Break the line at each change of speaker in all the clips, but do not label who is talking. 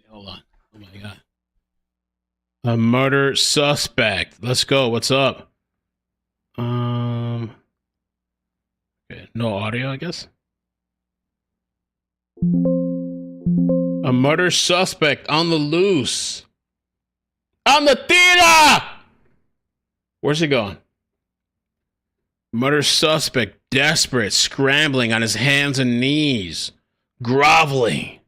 Hold on. Oh my god. A murder suspect. Let's go. What's up? Okay, no audio, I guess. A murder suspect on the loose. On the theater! Where's he going? Murder suspect, desperate, scrambling on his hands and knees, groveling.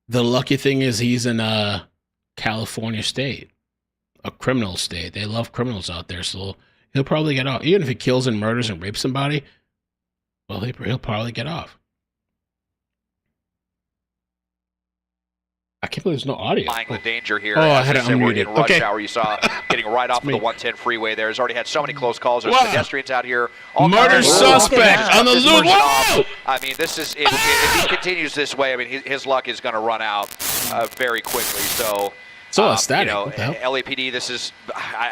The lucky thing is he's in California state, a criminal state. They love criminals out there, so he'll probably get off. Even if he kills and murders and rapes somebody, well, he'll probably get off. I can't believe there's no audio.
The danger here.
Oh, I had it unmuted.
In rush
okay.
hour, you saw getting right off of the 110 freeway there. Has already had so many close calls. There's
wow.
pedestrians out here.
Murder suspect on the loose.
I mean, this is if he continues this way, I mean, his luck is going to run out very quickly. So.
It's all static.
LAPD, this is,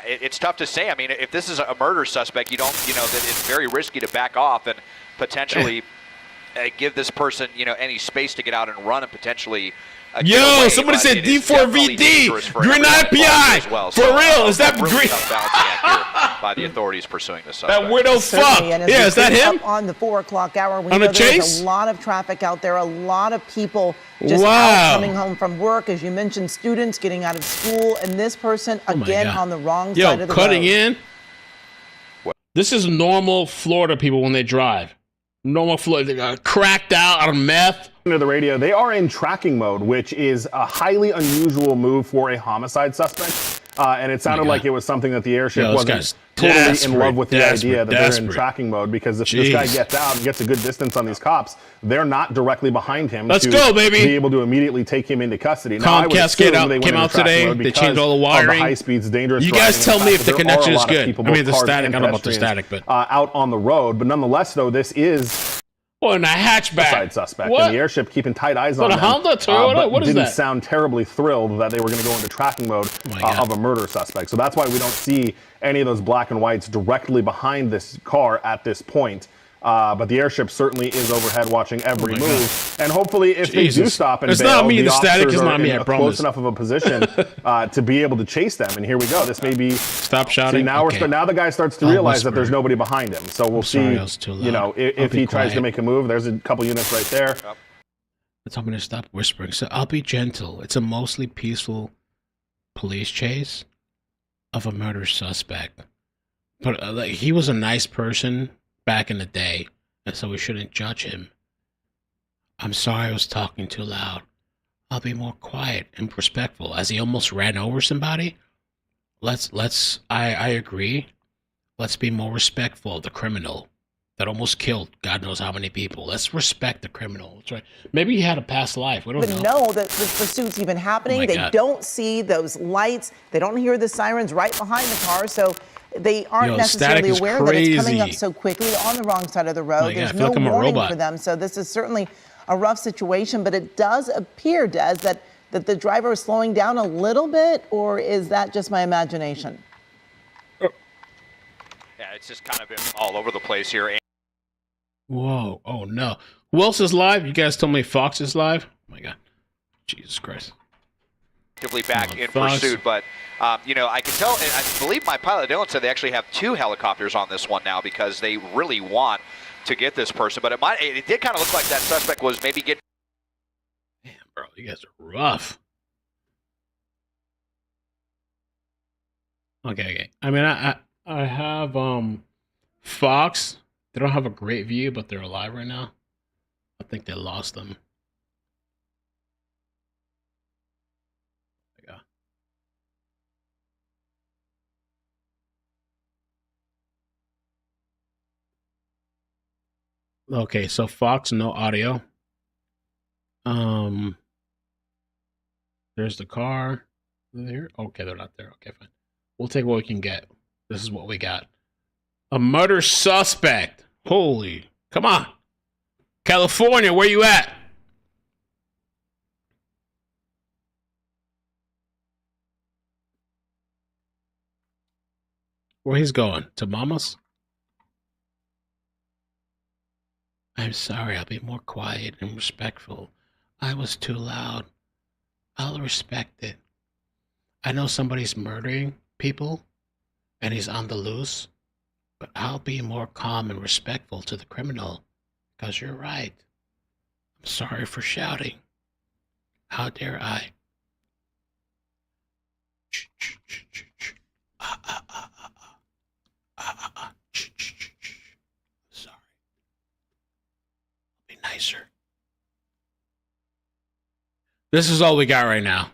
it's tough to say. I mean, if this is a murder suspect, that it's very risky to back off and potentially give this person, any space to get out and run and potentially.
Yo, somebody said D4VD, Green IPI. Well. For real, is that green?
By the authorities pursuing this suspect.
That widow fuck. Yeah, is that him?
On the 4 o'clock hour, we
on
know
a chase?
There's a lot of traffic out there, a lot of people just out coming home from work. As you mentioned, students getting out of school, and this person, again, on the wrong side of the road.
Cutting in. This is normal Florida people when they drive. Normal Florida, they got cracked out on meth.
Under the radio, they are in tracking mode, which is a highly unusual move for a homicide suspect. And it sounded like it was something that the airship wasn't totally in love with the idea that they're in tracking mode, because if this guy gets out and gets a good distance on these cops, they're not directly behind him to be able to immediately take him into custody. Now,
Comcast came out today. They changed all the wiring.
The high speeds, dangerous.
You guys tell me if the connection is good. I mean, the static. I don't know about the static, but
out on the road. But nonetheless, though, this is.
In a hatchback.
Suspect. And the airship keeping tight eyes on them.
Honda Toyota? What is
didn't
that?
sound terribly thrilled that they were going to go into tracking mode of a murder suspect. So that's why we don't see any of those black and whites directly behind this car at this point. But the airship certainly is overhead watching every move. And hopefully if they do stop and bail,
not me. The static is not me, I promise.
Close enough of a position to be able to chase them. And here we go. This may be...
Stop shouting.
See, now, now the guy starts to realize that there's nobody behind him. So we'll see, if he tries to make a move. There's a couple units right there.
Let's I'm going to stop whispering. So I'll be gentle. It's a mostly peaceful police chase of a murder suspect. But he was a nice person back in the day, and so we shouldn't judge him. I'm sorry I was talking too loud. I'll be more quiet and respectful. As he almost ran over somebody, I agree. Let's be more respectful of the criminal that almost killed God knows how many people. Let's respect the criminal. That's right. Maybe he had a past life. We don't know.
That the pursuit's even happening. They don't see those lights. They don't hear the sirens right behind the car, so they aren't necessarily aware that it's coming up so quickly on the wrong side of the road. There's no warning for them. So this is certainly a rough situation, but it does appear, Des, that the driver is slowing down a little bit, or is that just my imagination?
Yeah, it's just kind of been all over the place here.
Whoa. Oh, no. Who else is live? You guys told me Fox is live? Oh, my God. Jesus Christ.
Actively back in pursuit, but I can tell, and I believe my pilot Dylan said they actually have 2 helicopters on this one now because they really want to get this person. But it did kind of look like that suspect was maybe getting.
Damn, bro, you guys are rough. Okay. I mean, I have Fox. They don't have a great view, but they're alive right now. I think they lost them. Okay, so Fox, no audio. There's the car. Are they here? Okay, they're not there. Okay, fine. We'll take what we can get. This is what we got. A murder suspect. Holy, come on. California, where you at? Where he's going? To Mama's? I'm sorry, I'll be more quiet and respectful. I was too loud. I'll respect it. I know somebody's murdering people and he's on the loose, but I'll be more calm and respectful to the criminal because you're right. I'm sorry for shouting. How dare I? Sorry. Be nicer. This is all we got right now.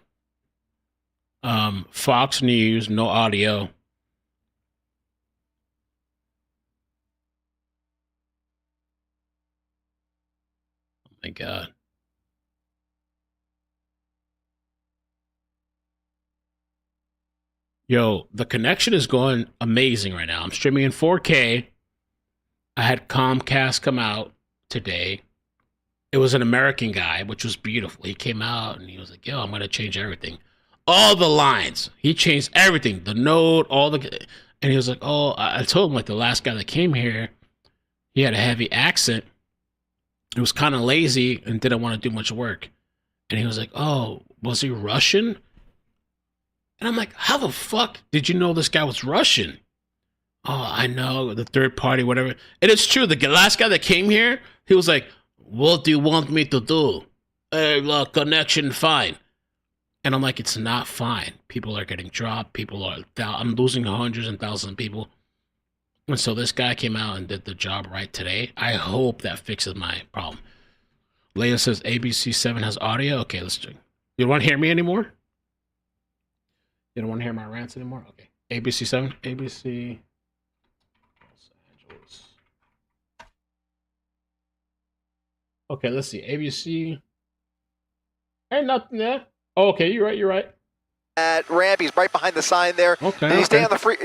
Fox News, no audio. Oh my God. Yo, the connection is going amazing right now. I'm streaming in 4K. I had Comcast come out today. It was an American guy, which was beautiful. He came out and he was like, yo, I'm going to change everything. All the lines. He changed everything. The note, all the... And he was like, oh, I told him, like, the last guy that came here, he had a heavy accent. He was kind of lazy and didn't want to do much work. And he was like, oh, was he Russian? And I'm like, how the fuck did you know this guy was Russian? Oh, I know, the third party, whatever. And it's true. The last guy that came here, he was like, what do you want me to do? Hey, connection fine. And I'm like, it's not fine. People are getting dropped. I'm losing hundreds and thousands of people. And so this guy came out and did the job right today. I hope that fixes my problem. Leia says ABC7 has audio. Okay, let's do it. You don't want to hear me anymore? You don't want to hear my rants anymore? Okay. ABC7. ABC Los Angeles. Okay, let's see. ABC. Ain't nothing there. Oh, okay, you're right.
At ramp, he's right behind the sign there.
Okay.
Did he stay on the free?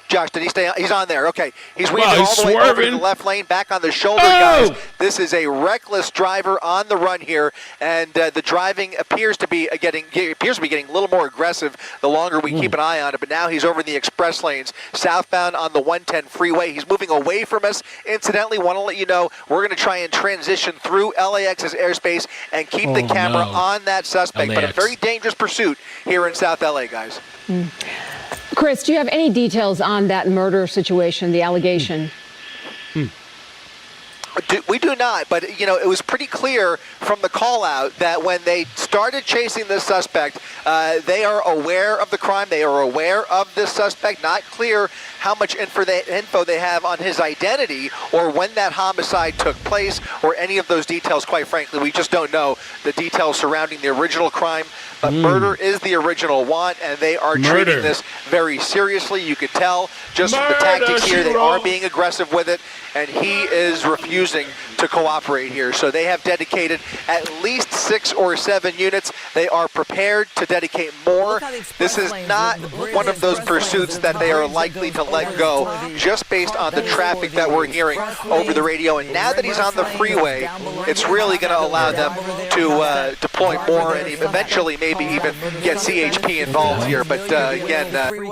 Josh, did he stay on? He's on there. Okay. He's weaving all the way over to the left lane, back on the shoulder, guys. This is a reckless driver on the run here, and the driving appears to be getting a little more aggressive the longer we keep an eye on it. But now he's over in the express lanes, southbound on the 110 freeway. He's moving away from us. Incidentally, want to let you know we're going to try and transition through LAX's airspace and keep the camera on that suspect. LAX. But a very dangerous pursuit here in South LA, guys.
Chris, do you have any details on that murder situation, the allegation?
We do not, but you know, it was pretty clear from the call out that when they started chasing this suspect, they are aware of the crime. They are aware of this suspect. Not clear how much info they have on his identity or when that homicide took place or any of those details. Quite frankly, we just don't know the details surrounding the original crime. But murder is the original want, and they are treating this very seriously. You could tell just from the tactics here, they are being aggressive with it, and he is refusing to cooperate here. So they have dedicated at least 6 or 7 units. They are prepared to dedicate more. This is not one of those pursuits that they are likely to let go, just based on the traffic that we're hearing over the radio. And now that he's on the freeway, it's really going to allow them to deploy more and eventually maybe even get CHP involved here. But again,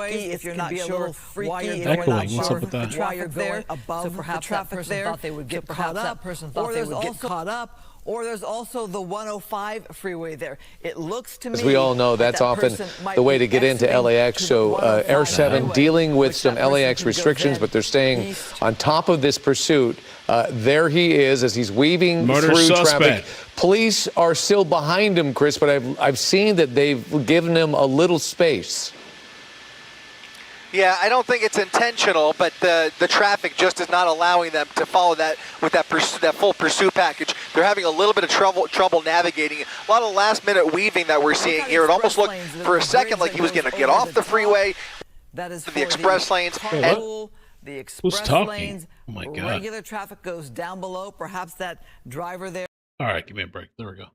if you're not sure why you're
echoing, what's up with that?
Traffic there, so perhaps that person thought they would get caught up, or there's also the 105 freeway there. It looks to me,
as we all know, that's often the way to get into LAX. So Air 7 dealing with some LAX restrictions, but they're staying on top of this pursuit. There he is as he's weaving through traffic. Police are still behind him, Chris, but I've seen that they've given him a little space.
Yeah, I don't think it's intentional, but the traffic just is not allowing them to follow that with that full pursuit package. They're having a little bit of trouble navigating. A lot of last-minute weaving that we're seeing here. It almost looked for a second like he was going to get off the freeway,
that is
the express lanes.
The express
Who's talking?
lanes.
Oh my God.
Regular traffic goes down below. Perhaps that driver there.
All right, give me a break. There we go.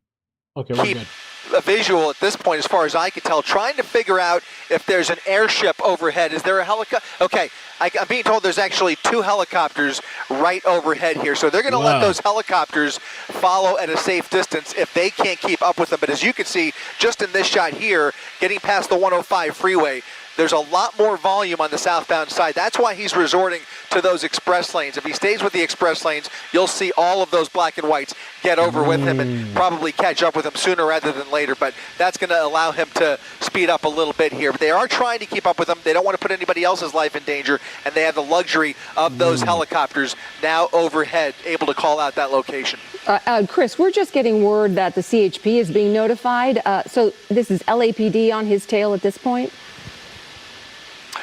Okay, we're good.
a visual at this point, as far as I can tell, trying to figure out if there's an airship overhead. Is there a helicopter? Okay, I'm being told there's actually 2 helicopters right overhead here. So they're going to let those helicopters follow at a safe distance if they can't keep up with them. But as you can see, just in this shot here, getting past the 105 freeway, there's a lot more volume on the southbound side. That's why he's resorting to those express lanes. If he stays with the express lanes, you'll see all of those black and whites get over with him and probably catch up with him sooner rather than later. But that's going to allow him to speed up a little bit here. But they are trying to keep up with him. They don't want to put anybody else's life in danger, and they have the luxury of those helicopters now overhead, able to call out that location.
Chris, we're just getting word that the CHP is being notified. So this is LAPD on his tail at this point?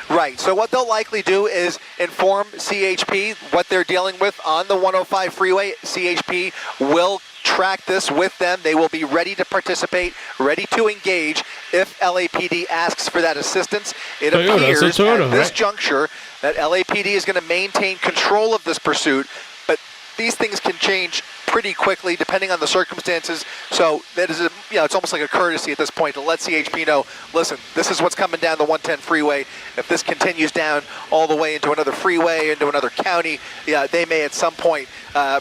Right. So what they'll likely do is inform CHP what they're dealing with on the 105 freeway. CHP will track this with them. They will be ready to participate, ready to engage if LAPD asks for that assistance. It appears at this juncture that LAPD is going to maintain control of this pursuit, but these things can change pretty quickly depending on the circumstances. So that is, it's almost like a courtesy at this point to let CHP know, listen, this is what's coming down the 110 freeway. If this continues down all the way into another freeway, into another county, they may at some point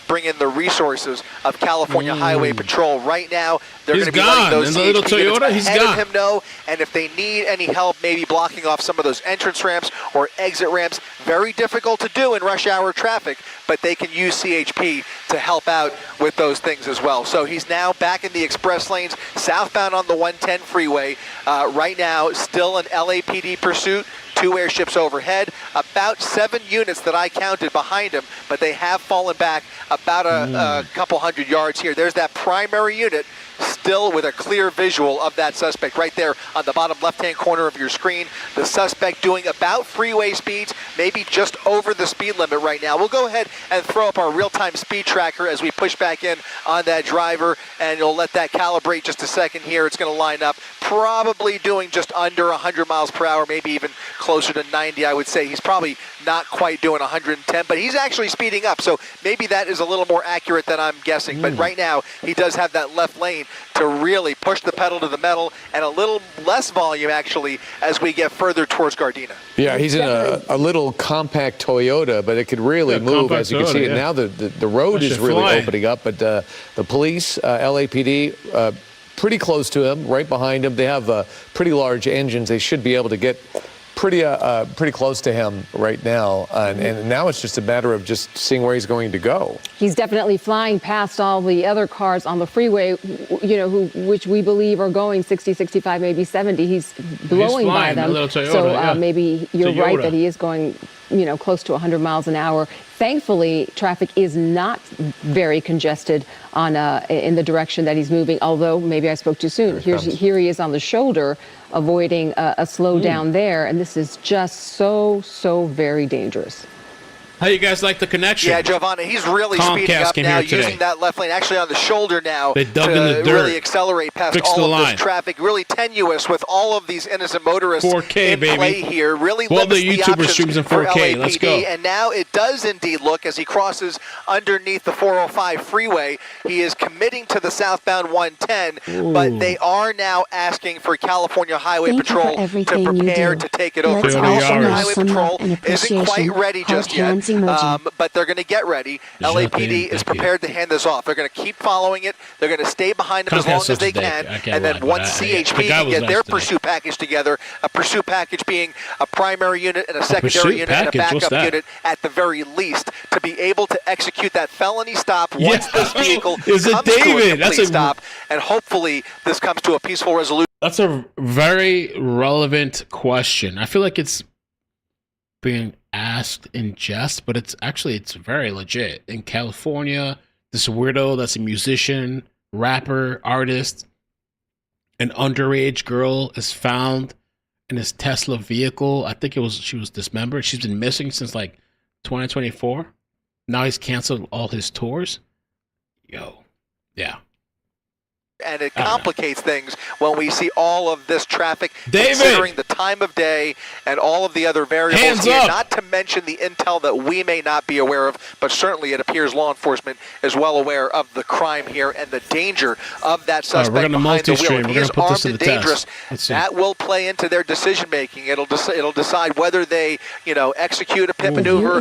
bring in the resources of California Highway Patrol. Right now, they're going to be letting those CHP ahead of him know, and if they need any help, maybe blocking off some of those entrance ramps or exit ramps, very difficult to do in rush hour traffic, but they can use CHP to help out with those things as well. So he's now back in the express lanes, southbound on the 110 freeway. Right now, still an LAPD pursuit. 2 airships overhead, about 7 units that I counted behind him, but they have fallen back about a couple hundred yards here. There's that primary unit still with a clear visual of that suspect right there on the bottom left-hand corner of your screen. The suspect doing about freeway speeds, maybe just over the speed limit right now. We'll go ahead and throw up our real-time speed tracker as we push back in on that driver, and you'll let that calibrate just a second here. It's going to line up probably doing just under 100 miles per hour, maybe even closer to 90, I would say. He's probably not quite doing 110, but he's actually speeding up, so maybe that is a little more accurate than I'm guessing. But right now, he does have that left lane to really push the pedal to the metal, and a little less volume, actually, as we get further towards Gardena.
Yeah, he's in a little compact Toyota, but it could really move, as you can see. And now the road is really opening up, but the police, LAPD, pretty close to him, right behind him. They have pretty large engines. They should be able to get pretty close to him right now, and now it's just a matter of just seeing where he's going to go.
He's definitely flying past all the other cars on the freeway, which we believe are going 60, 65, maybe 70. He's blowing by them. Toyota, maybe you're right that he is going, close to 100 miles an hour. Thankfully, traffic is not very congested on in the direction that he's moving, although maybe I spoke too soon. Here he is on the shoulder, avoiding a slowdown there, and this is just so very dangerous.
How you guys like the connection?
Yeah, Giovanna, he's really speeding up now, using that left lane, actually on the shoulder now,
they dug
to
in the dirt.
Really accelerate past all of this traffic. Really tenuous with all of these innocent motorists
4K,
in play here. Really
well,
limits
the YouTuber streams in 4K.
For LAPD.
Let's go.
And now it does indeed look, as he crosses underneath the 405 freeway, he is committing to the southbound 110, but they are now asking for California Highway Patrol to prepare to take it over. California Highway Patrol isn't quite ready just yet. But they're going to get ready. LAPD is prepared to hand this off. They're going to keep following it. They're going to stay behind them as long as they can. And then once CHP can get their pursuit package together, a pursuit package being a primary unit and a secondary unit and a backup unit at the very least, to be able to execute that felony stop once this vehicle comes to a complete stop. And hopefully this comes to a peaceful resolution.
That's a very relevant question. I feel like it's being asked in jest, but it's very legit. In California, this weirdo that's a musician, rapper, artist, an underage girl is found in his Tesla vehicle. I think she was dismembered. She's been missing since like 2024. Now he's canceled all his tours. Yeah.
And it complicates things when we see all of this traffic, considering the time of day and all of the other variables here, not to mention the intel that we may not be aware of, but certainly it appears law enforcement is well aware of the crime here and the danger of that suspect behind the wheel. If he is armed and dangerous, that will play into their decision-making. It'll decide whether they, execute a pit maneuver,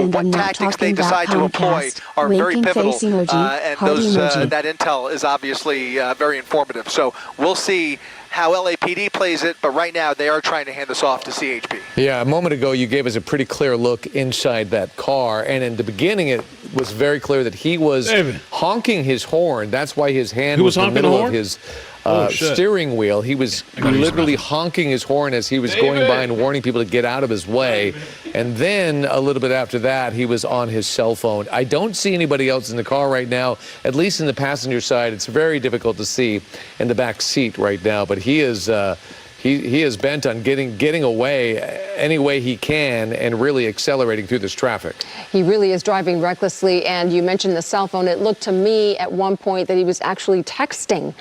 what tactics they decide to employ are very pivotal, and that intel is obviously very informative. So we'll see how LAPD plays it, but right now they are trying to hand this off to CHP.
Yeah, a moment ago you gave us a pretty clear look inside that car, and in the beginning it was very clear that he was honking his horn. That's why his hand was in the middle of his steering wheel. He was literally honking his horn as he was going by and warning people to get out of his way. And then a little bit after that, he was on his cell phone. I don't see anybody else in the car right now, at least in the passenger side. It's very difficult to see in the back seat right now, but he is he is bent on getting away any way he can and really accelerating through this traffic.
He really is driving recklessly, and you mentioned the cell phone. It looked to me at one point that he was actually texting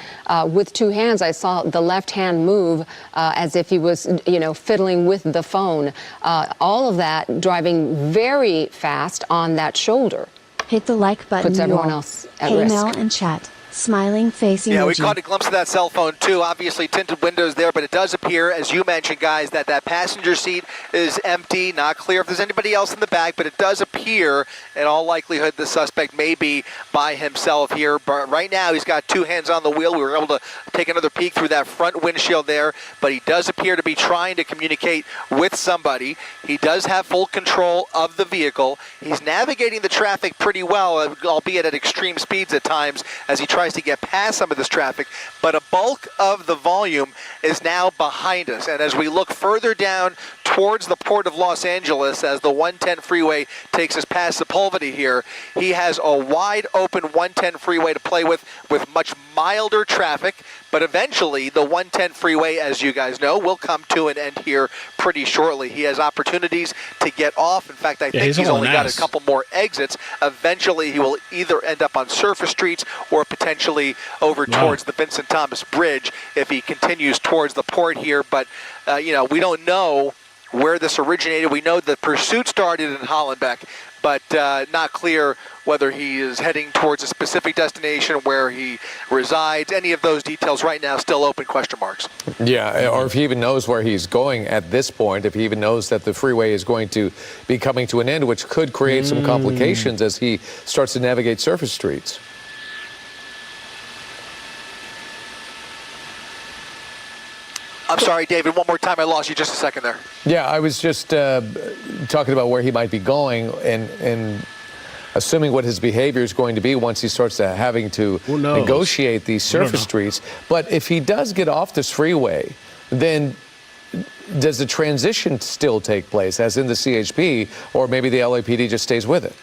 with two hands. I saw the left hand move as if he was, fiddling with the phone. All of that driving very fast on that shoulder.
Hit the like button.
Puts everyone else at risk.
Mail and chat. Smiling face emoji.
Yeah, we caught a glimpse of that cell phone too. Obviously tinted windows there, but it does appear, as you mentioned, guys, that passenger seat is empty. Not clear if there's anybody else in the back, but it does appear, in all likelihood, the suspect may be by himself here. But right now, he's got two hands on the wheel. We were able to take another peek through that front windshield there, but he does appear to be trying to communicate with somebody. He does have full control of the vehicle. He's navigating the traffic pretty well, albeit at extreme speeds at times, as he tries to get past some of this traffic, but a bulk of the volume is now behind us. And as we look further down towards the port of Los Angeles, as the 110 freeway takes us past Sepulveda here, he has a wide open 110 freeway to play with much milder traffic. But eventually, the 110 freeway, as you guys know, will come to an end here pretty shortly. He has opportunities to get off. In fact, I think he's only got a couple more exits. Eventually, he will either end up on surface streets or potentially over towards the Vincent Thomas Bridge if he continues towards the port here. But, we don't know where this originated. We know the pursuit started in Hollenbeck, but not clear whether he is heading towards a specific destination, where he resides. Any of those details right now still open question marks.
Yeah, or if he even knows where he's going at this point, if he even knows that the freeway is going to be coming to an end, which could create some complications as he starts to navigate surface streets.
I'm sorry, David, one more time. I lost you just a second there.
Yeah, I was just talking about where he might be going and assuming what his behavior is going to be once he starts having to negotiate these surface streets. But if he does get off this freeway, then does the transition still take place, as in the CHP, or maybe the LAPD just stays with it?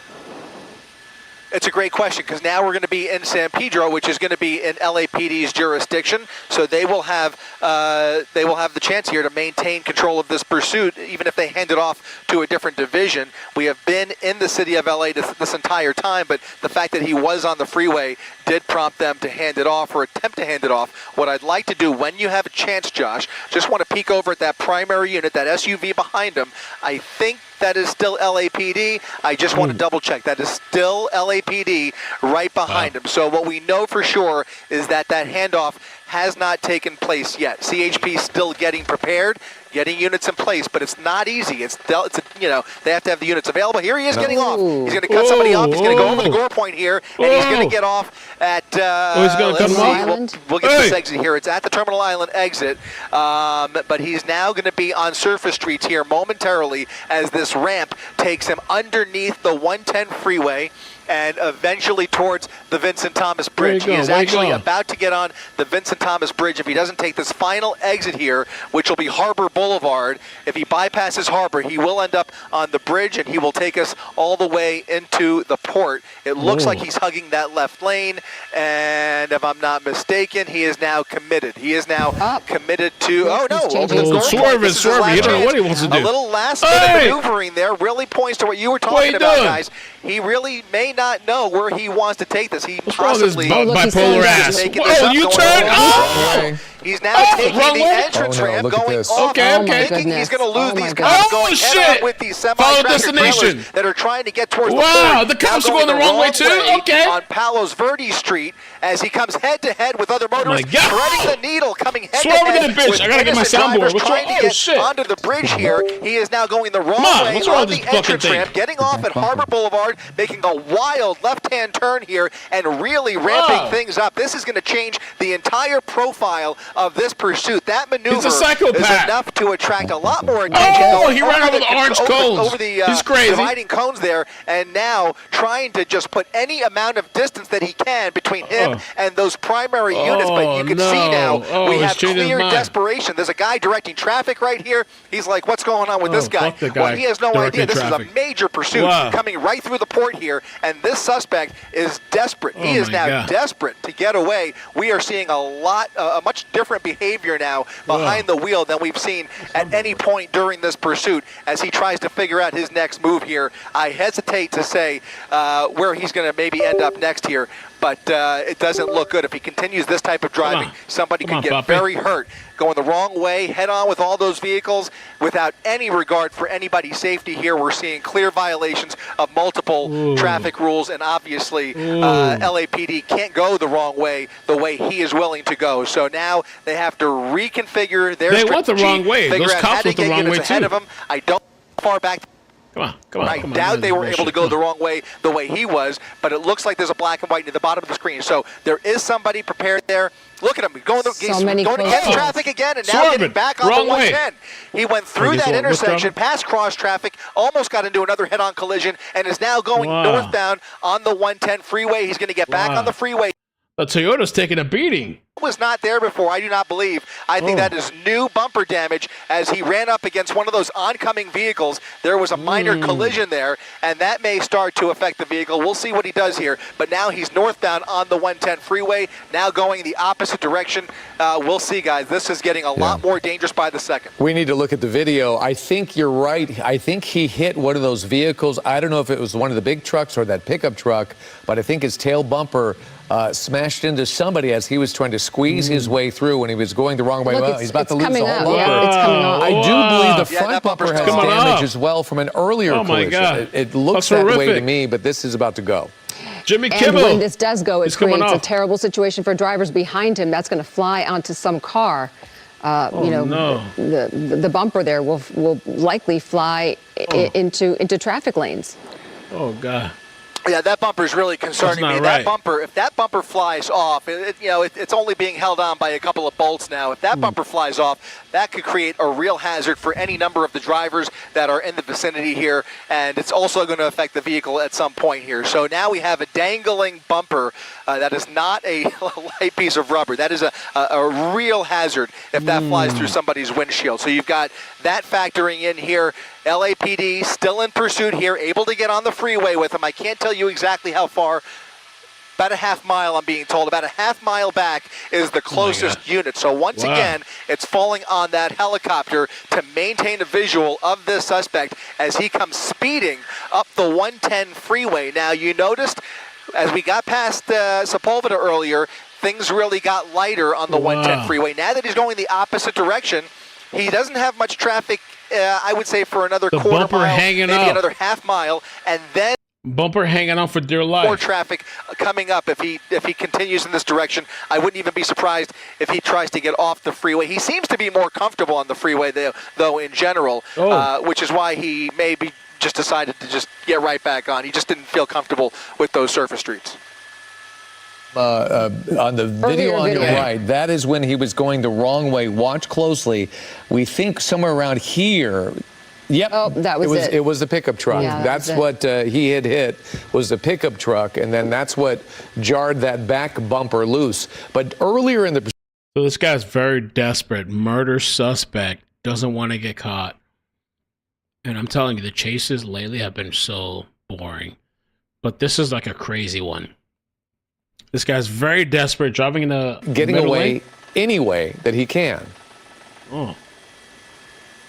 It's a great question, because now we're going to be in San Pedro, which is going to be in LAPD's jurisdiction. So they will have the chance here to maintain control of this pursuit, even if they hand it off to a different division. We have been in the city of LA this entire time, but the fact that he was on the freeway did prompt them to hand it off, or attempt to hand it off. What I'd like to do, when you have a chance, Josh, just want to peek over at that primary unit, that SUV behind him. I think that is still LAPD. I just want to double check. That is still LAPD right behind him. So what we know for sure is that handoff has not taken place yet. CHP is still getting prepared, getting units in place, but it's not easy. They have to have the units available. Here he is getting off. He's going to cut somebody off. He's going to go over the gore point here, and he's going to get off at,
he's going to cut him off?
We'll get this exit here. It's at the Terminal Island exit, but he's now going to be on surface streets here momentarily as this ramp takes him underneath the 110 freeway and eventually towards the Vincent Thomas Bridge. He is actually about to get on the Vincent Thomas Bridge. If he doesn't take this final exit here, which will be Harbor Boulevard, if he bypasses Harbor, he will end up on the bridge, and he will take us all the way into the port. It looks like he's hugging that left lane, and if I'm not mistaken, he is now committed. He is now committed to, over the
swerve. You don't know what he wants to do.
A little last-minute maneuvering there really points to what you were talking about, guys. He really may not know where he wants to take this. He
What's wrong with
possibly
bipolar ass? Oh, you turn. Oh!
He's now taking the entrance ramp, going off. Thinking he's going to lose these cops, going head on with these semi-tractor trailers that are trying to get towards the port.
Wow, the cops are going the wrong way too. Okay.
On Palos Verdes Street, as he comes head to head with other motorists, threading the needle, coming head to head with
I gotta get my soundboard.
trying to get onto the bridge here. He is now going the wrong way on the entrance ramp, getting off at Harbor Boulevard, making a wild left-hand turn here, and really ramping things up. This is going to change the entire profile of this pursuit. That maneuver is enough to attract a lot more attention.
Oh, he ran over the orange cones.
Over the dividing cones there, and now trying to just put any amount of distance that he can between him and those primary units. But you can see now we have clear desperation. There's a guy directing traffic right here. He's like, what's going on with this guy? Well, he has no idea. This is a major pursuit coming right through the port here, and this suspect is desperate. He is now desperate to get away. We are seeing a much different behavior now behind the wheel than we've seen at any point during this pursuit as he tries to figure out his next move here. I hesitate to say where he's going to maybe end up next here, but it doesn't look good. If he continues this type of driving, somebody could get very hurt. Going the wrong way, head on with all those vehicles without any regard for anybody's safety here. We're seeing clear violations of multiple traffic rules, and obviously LAPD can't go the wrong way the way he is willing to go. So now they have to reconfigure their strategy.
They went the wrong way. Those cops went the wrong way too.
Of them. I don't know how far back.
Come on.
I doubt they were able to go the wrong way the way he was, but it looks like there's a black and white near the bottom of the screen. So there is somebody prepared there. Look at him. He's going against traffic again, and now getting back on the 110. He went through that intersection, past cross traffic, almost got into another head-on collision, and is now going northbound on the 110 freeway. He's going to get back on the freeway.
The Toyota's taking a beating.
Was not there before, I do not believe. I think that is new bumper damage as he ran up against one of those oncoming vehicles. There was a minor collision there, and that may start to affect the vehicle. We'll see what he does here, but now he's northbound on the 110 freeway, now going the opposite direction. We'll see, guys. This is getting a lot more dangerous by the second.
We need to look at the video. I think you're right. I think he hit one of those vehicles. I don't know if it was one of the big trucks or that pickup truck, but I think his tail bumper smashed into somebody as he was trying to squeeze his way through when he was going the wrong way.
Look,
he's about to lose the whole bumper.
Yeah, it's coming off.
I do believe the front bumper has damage as well from an earlier collision.
God.
It looks that way to me, but this is about to go.
Jimmy Kimmel.
And when this does go, it creates a terrible situation for drivers behind him. That's going to fly onto some car. The bumper there will likely fly into traffic lanes.
Oh, God.
Yeah, that bumper is really concerning me. That bumper, if that bumper flies off, it's only being held on by a couple of bolts now. If that bumper flies off, that could create a real hazard for any number of the drivers that are in the vicinity here, and it's also going to affect the vehicle at some point here. So now we have a dangling bumper that is not a light piece of rubber. That is a real hazard if that flies through somebody's windshield. So you've got that factoring in here. LAPD still in pursuit here, able to get on the freeway with him. I can't tell you exactly how far. About a half mile, I'm being told. About a half mile back is the closest unit. So once again, it's falling on that helicopter to maintain a visual of this suspect as he comes speeding up the 110 freeway. Now, you noticed as we got past Sepulveda earlier, things really got lighter on the 110 freeway. Now that he's going the opposite direction, he doesn't have much traffic, I would say, for another quarter mile, maybe another half mile, and then
bumper hanging on for dear life.
More traffic coming up if he continues in this direction. I wouldn't even be surprised if he tries to get off the freeway. He seems to be more comfortable on the freeway, though in general, which is why he maybe just decided to just get right back on. He just didn't feel comfortable with those surface streets.
On the video on your right, that is when he was going the wrong way. Watch closely. We think somewhere around here. Yep.
Oh, that was it.
It was the pickup truck.
Yeah,
that's what he had hit, was the pickup truck, and then that's what jarred that back bumper loose. But earlier in the...
So this guy's very desperate. Murder suspect. Doesn't want to get caught. And I'm telling you, the chases lately have been so boring. But this is like a crazy one. This guy's very desperate, driving in a
getting away any way that he can.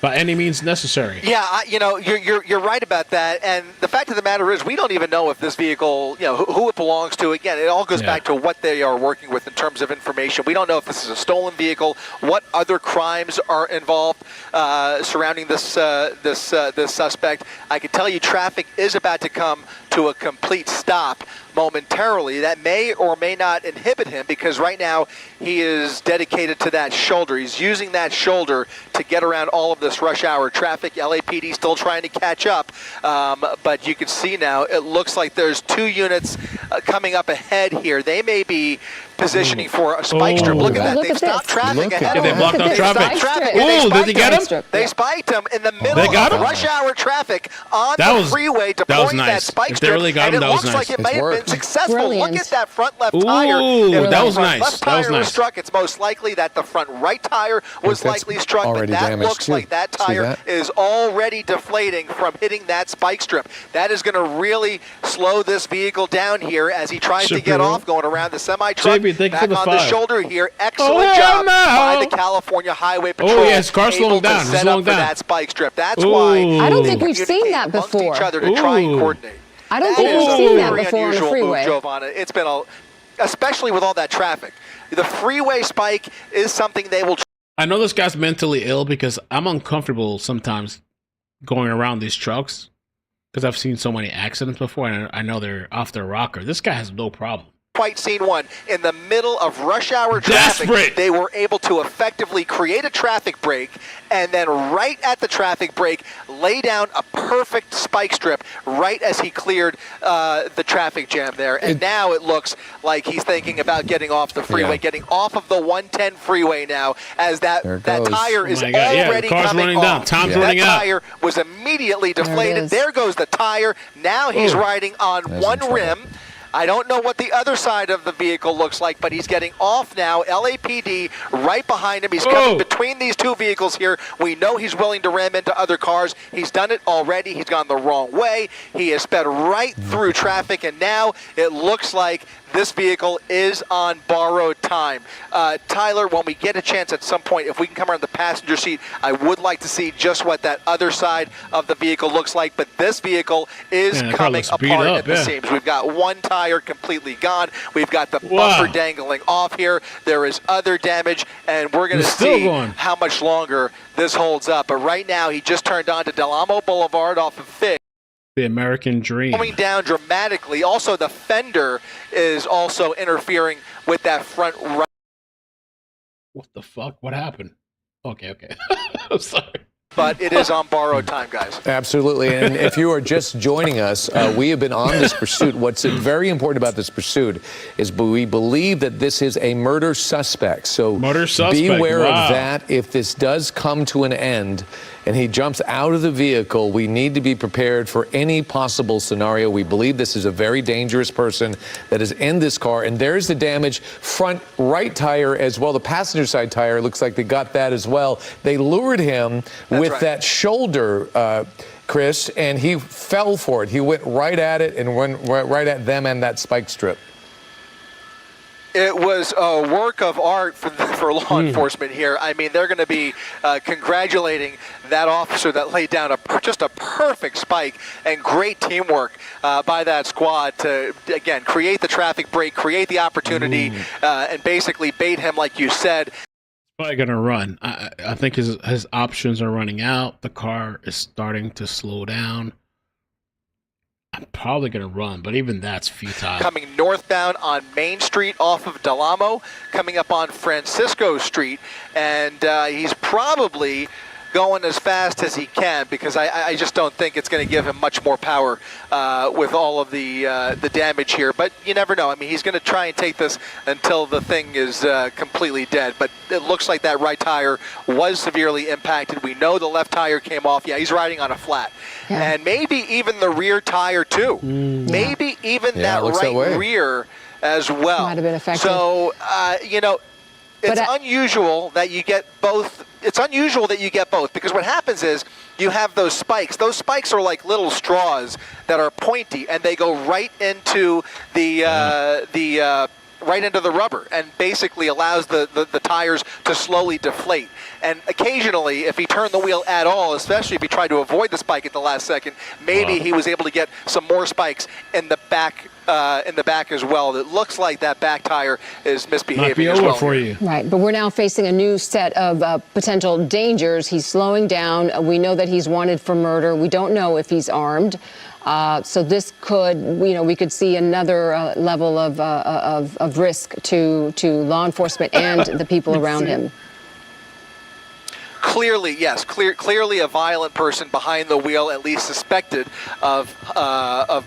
By any means necessary.
Yeah, you're right about that. And the fact of the matter is, we don't even know if this vehicle, who it belongs to. Again, it all goes back to what they are working with in terms of information. We don't know if this is a stolen vehicle, what other crimes are involved surrounding this suspect. I can tell you, traffic is about to come to a complete stop momentarily. That may or may not inhibit him, because right now he is dedicated to that shoulder. He's using that shoulder to get around all of this rush hour traffic. LAPD still trying to catch up, but you can see now it looks like there's 2 units coming up ahead here. They may be positioning for a spike strip. Look at that. They've stopped traffic ahead of them.
They blocked off traffic.
Oh,
did they get him?
They spiked him in the middle of rush hour traffic on the freeway, deploying that spike strip.
Really got him,
and it looks like it may have been successful.
Brilliant.
Look at that front left tire.
Ooh, that was nice.
Left tire was struck. It's most likely that the front right tire was likely struck, but that looks like that tire is already deflating from hitting that spike strip. That is going to really slow this vehicle down here as he tries to get off, going around the semi-truck, back on the shoulder here. Excellent job by the California Highway Patrol.
Oh, yes, car slowing down.
Set up for that spike strip. That's why
I don't think we've seen that before.
Each other to try and coordinate.
I don't think we've seen that before on the freeway.
Giovanna. It's been especially with all that traffic. The freeway spike is something they will.
I know this guy's mentally ill, because I'm uncomfortable sometimes going around these trucks, because I've seen so many accidents before, and I know they're off their rocker. This guy has no problem.
Quite seen one in the middle of rush hour traffic.
Desperate.
They were able to effectively create a traffic break, and then right at the traffic break, lay down a perfect spike strip right as he cleared the traffic jam there. And now it looks like he's thinking about getting off the freeway, getting off of the 110 freeway now, as that tire is already coming
running down. Time's running out.
That tire was immediately deflated. There goes the tire. Now he's riding on one rim. I don't know what the other side of the vehicle looks like, but he's getting off now. LAPD right behind him. He's coming between these 2 vehicles here. We know he's willing to ram into other cars. He's done it already. He's gone the wrong way. He has sped right through traffic, and now it looks like this vehicle is on borrowed time. Tyler, when we get a chance at some point, if we can come around the passenger seat, I would like to see just what that other side of the vehicle looks like. But this vehicle is coming apart at the seams. We've got one tire completely gone. We've got the bumper dangling off here. There is other damage, and we're going to see how much longer this holds up. But right now, he just turned onto Del Amo Boulevard off of Fig.
The American dream.
Coming down dramatically. Also, the fender is also interfering with that front right.
What the fuck? What happened? Okay. I'm sorry.
But it is on borrowed time, guys.
Absolutely. And if you are just joining us, we have been on this pursuit. What's very important about this pursuit is we believe that this is a murder suspect. So beware of that. If this does come to an end and he jumps out of the vehicle, we need to be prepared for any possible scenario. We believe this is a very dangerous person that is in this car. And there's the damage. Front right tire as well. The passenger side tire looks like they got that as well. They lured him with that shoulder, Chris, and he fell for it. He went right at it and went right at them and that spike strip.
It was a work of art for law enforcement here. I mean, they're going to be congratulating that officer that laid down just a perfect spike, and great teamwork by that squad to, again, create the traffic break, create the opportunity, and basically bait him, like you said.
Probably going to run. I think his options are running out. The car is starting to slow down. I'm probably going to run, but even that's futile.
Coming northbound on Main Street off of Del Amo, coming up on Francisco Street, and he's probably going as fast as he can, because I just don't think it's going to give him much more power with all of the damage here. But you never know. I mean, he's going to try and take this until the thing is completely dead. But it looks like that right tire was severely impacted. We know the left tire came off. Yeah, he's riding on a flat. Yeah. And maybe even the rear tire, too. Maybe even that right rear as well.
Might have been affected.
So, you know, it's unusual that you get both. It's unusual that you get both, because what happens is you have those spikes. Those spikes are like little straws that are pointy, and they go right into the right into the rubber and basically allows the tires to slowly deflate. And occasionally, if he turned the wheel at all, especially if he tried to avoid the spike at the last second, maybe he was able to get some more spikes in the back as well. It looks like that back tire is misbehaving as well.
For you.
Right, but we're now facing a new set of potential dangers. He's slowing down. We know that he's wanted for murder. We don't know if he's armed. So this could, we could see another level of risk to law enforcement and the people around him.
Clearly, yes. Clearly a violent person behind the wheel, at least suspected of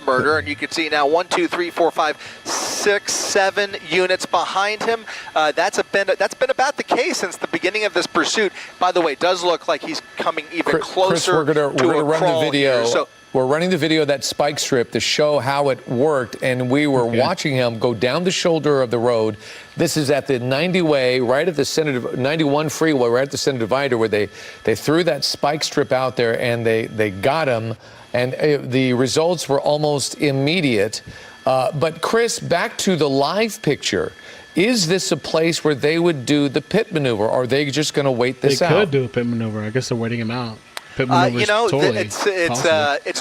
murder. And you can see now 1, 2, 3, 4, 5, 6, 7 units behind him. That's been about the case since the beginning of this pursuit. By the way, it does look like he's coming even closer
Chris, we're gonna run the video.
Here,
we're running the video of that spike strip to show how it worked, and we were watching him go down the shoulder of the road. This is at the 90 way, right at the center, 91 freeway, right at the center divider, where they threw that spike strip out there, and they got him, and the results were almost immediate. But Chris, back to the live picture. Is this a place where they would do the pit maneuver, or are they just going to wait this out?
They could do a pit maneuver. I guess they're waiting him out.
It's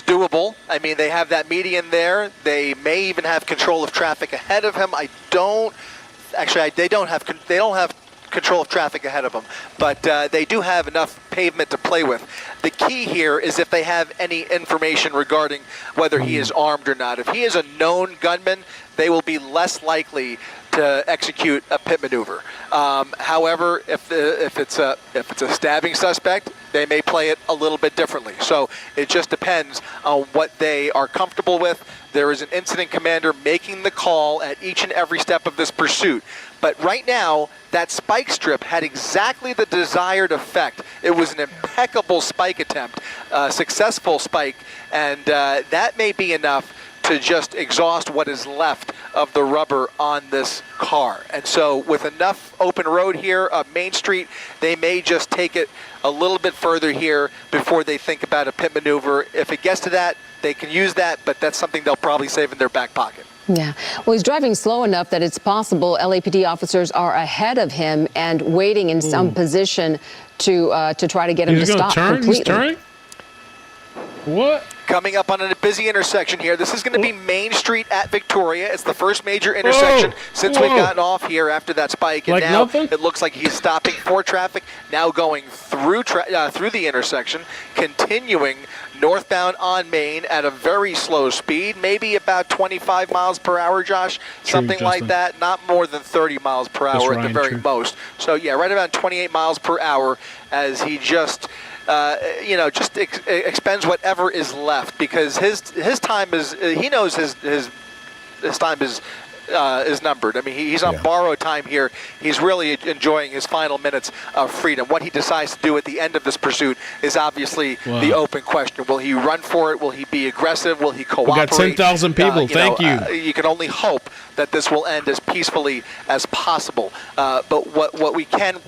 doable. I mean, they have that median there. They may even have control of traffic ahead of him. They don't have control of traffic ahead of them, but they do have enough pavement to play with. The key here is if they have any information regarding whether he is armed or not. If he is a known gunman, they will be less likely to execute a pit maneuver. However, if it's a stabbing suspect, they may play it a little bit differently. So it just depends on what they are comfortable with. There is an incident commander making the call at each and every step of this pursuit. But right now, that spike strip had exactly the desired effect. It was an impeccable spike attempt, successful spike, and that may be enough to just exhaust what is left of the rubber on this car. And so with enough open road here up Main Street, they may just take it a little bit further here before they think about a pit maneuver. If it gets to that, they can use that, but that's something they'll probably save in their back pocket.
Yeah. Well, he's driving slow enough that it's possible LAPD officers are ahead of him and waiting in some position to try to get him to stop completely.
He's turning? What?
Coming up on a busy intersection here. This is going to be Main Street at Victoria. It's the first major intersection since we've gotten off here after that spike. And now it looks like he's stopping for traffic, now going through the intersection, continuing northbound on Main at a very slow speed, maybe about 25 miles per hour, Josh, something like that, not more than 30 miles per hour at the very most. So, yeah, right around 28 miles per hour as he just expends whatever is left, because his time is, he knows his time is numbered. I mean, he's on borrowed time here. He's really enjoying his final minutes of freedom. What he decides to do at the end of this pursuit is obviously the open question. Will he run for it? Will he be aggressive? Will he cooperate?
We got 10,000 people. Thank you.
You can only hope that this will end as peacefully as possible. But what we can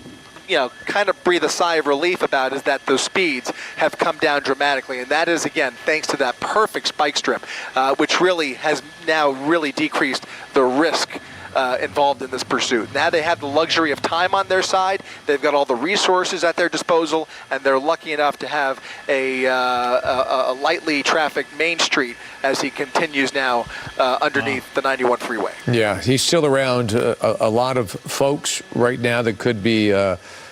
kind of breathe a sigh of relief about is that those speeds have come down dramatically. And that is, again, thanks to that perfect spike strip, which really has now really decreased the risk involved in this pursuit. Now they have the luxury of time on their side. They've got all the resources at their disposal, and they're lucky enough to have a lightly trafficked Main Street as he continues now underneath the 91 freeway.
Yeah, he's still around a lot of folks right now that could be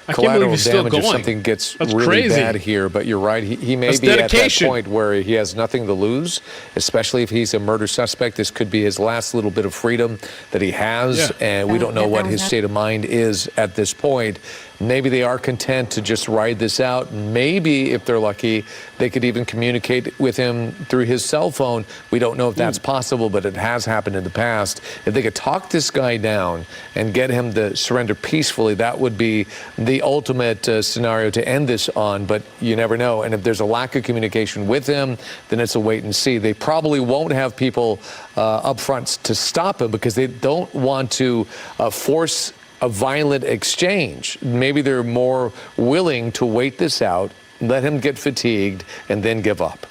collateral damage if something gets really bad here. But you're right, he may be at that point where he has nothing to lose, especially if he's a murder suspect. This could be his last little bit of freedom that he has, and we don't know what his state of mind is at this point. Maybe they are content to just ride this out. Maybe, if they're lucky, they could even communicate with him through his cell phone. We don't know if that's possible, but it has happened in the past. If they could talk this guy down and get him to surrender peacefully, that would be the ultimate scenario to end this on, but you never know. And if there's a lack of communication with him, then it's a wait and see. They probably won't have people up front to stop him because they don't want to force a violent exchange. Maybe they're more willing to wait this out, let him get fatigued, and then give up.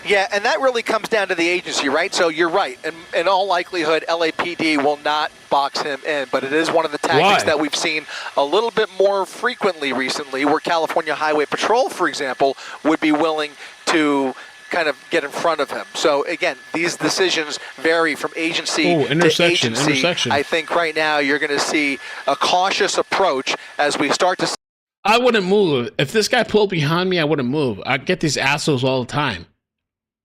Yeah, and that really comes down to the agency, right? So you're right. In all likelihood, LAPD will not box him in, but it is one of the tactics that we've seen a little bit more frequently recently, where California Highway Patrol, for example, would be willing to kind of get in front of him. So again, these decisions vary from agency to agency. I think right now you're going to see a cautious approach as we start to.
I wouldn't move. If this guy pulled behind me, I wouldn't move. I get these assholes all the time.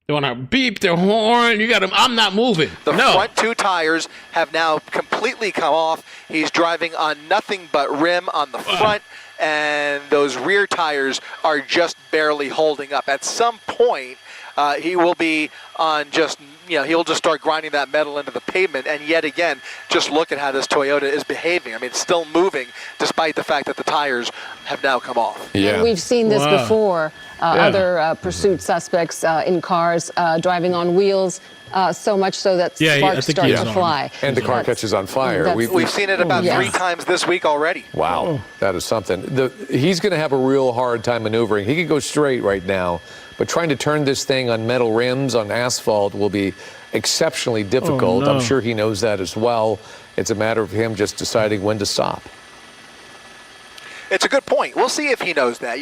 They want to beep their horn. You got them. I'm not moving.
The front two tires have now completely come off. He's driving on nothing but rim on the front, and those rear tires are just barely holding up. At some point, he will be on just, he'll just start grinding that metal into the pavement. And yet again, just look at how this Toyota is behaving. I mean, it's still moving despite the fact that the tires have now come off.
Yeah. And we've seen this before. Other pursuit suspects in cars driving on wheels, so much so that sparks start to fly.
And the car catches on fire.
We've seen it about 3 times this week already.
Wow, that is something. He's going to have a real hard time maneuvering. He could go straight right now, but trying to turn this thing on metal rims, on asphalt, will be exceptionally difficult. I'm sure he knows that as well. It's a matter of him just deciding when to stop.
It's a good point. We'll see if he knows that.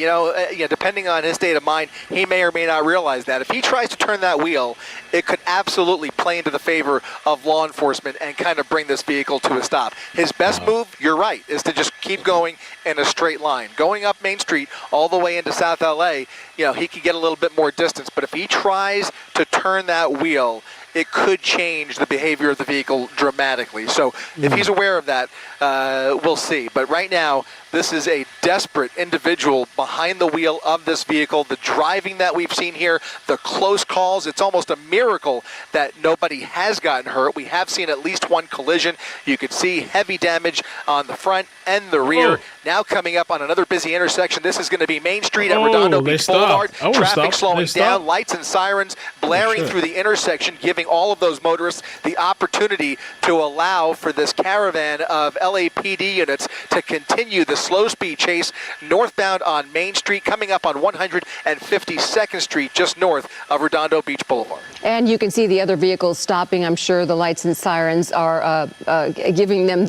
Depending on his state of mind, he may or may not realize that. If he tries to turn that wheel, it could absolutely play into the favor of law enforcement and kind of bring this vehicle to a stop. His best move, you're right, is to just keep going in a straight line. Going up Main Street all the way into South LA, he could get a little bit more distance. But if he tries to turn that wheel, it could change the behavior of the vehicle dramatically. So if he's aware of that, we'll see. But right now, this is a desperate individual behind the wheel of this vehicle. The driving that we've seen here, the close calls, it's almost a miracle that nobody has gotten hurt. We have seen at least one collision. You could see heavy damage on the front and the rear. Now coming up on another busy intersection. This is going to be Main Street at Redondo Beach Boulevard. Traffic slowing down, lights and sirens blaring through the intersection, giving all of those motorists the opportunity to allow for this caravan of LAPD units to continue the slow speed chase northbound on Main Street, coming up on 152nd Street, just north of Redondo Beach Boulevard.
And you can see the other vehicles stopping. I'm sure the lights and sirens are giving them,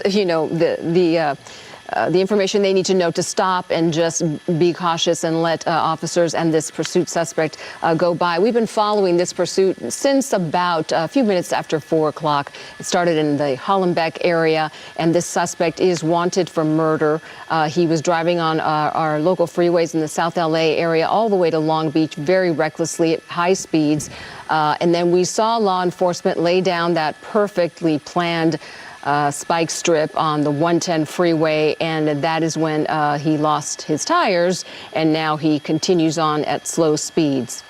the information they need to know to stop and just be cautious and let officers and this pursuit suspect go by. We've been following this pursuit since about a few minutes after 4 o'clock. It started in the Hollenbeck area, and this suspect is wanted for murder. He was driving on our local freeways in the South LA area all the way to Long Beach very recklessly at high speeds. And then we saw law enforcement lay down that perfectly planned spike strip on the 110 freeway, and that is when he lost his tires, and now he continues on at slow speeds.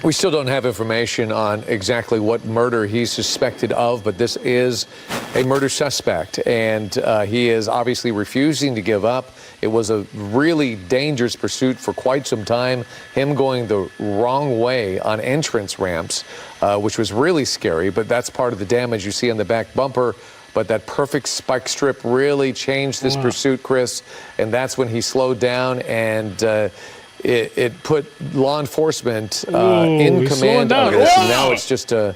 We still don't have information on exactly what murder he's suspected of, but this is a murder suspect, and he is obviously refusing to give up. It was a really dangerous pursuit for quite some time, him going the wrong way on entrance ramps, which was really scary, but that's part of the damage you see on the back bumper. But that perfect spike strip really changed this pursuit, Chris, and that's when he slowed down, and it put law enforcement in command of this. And now it's just a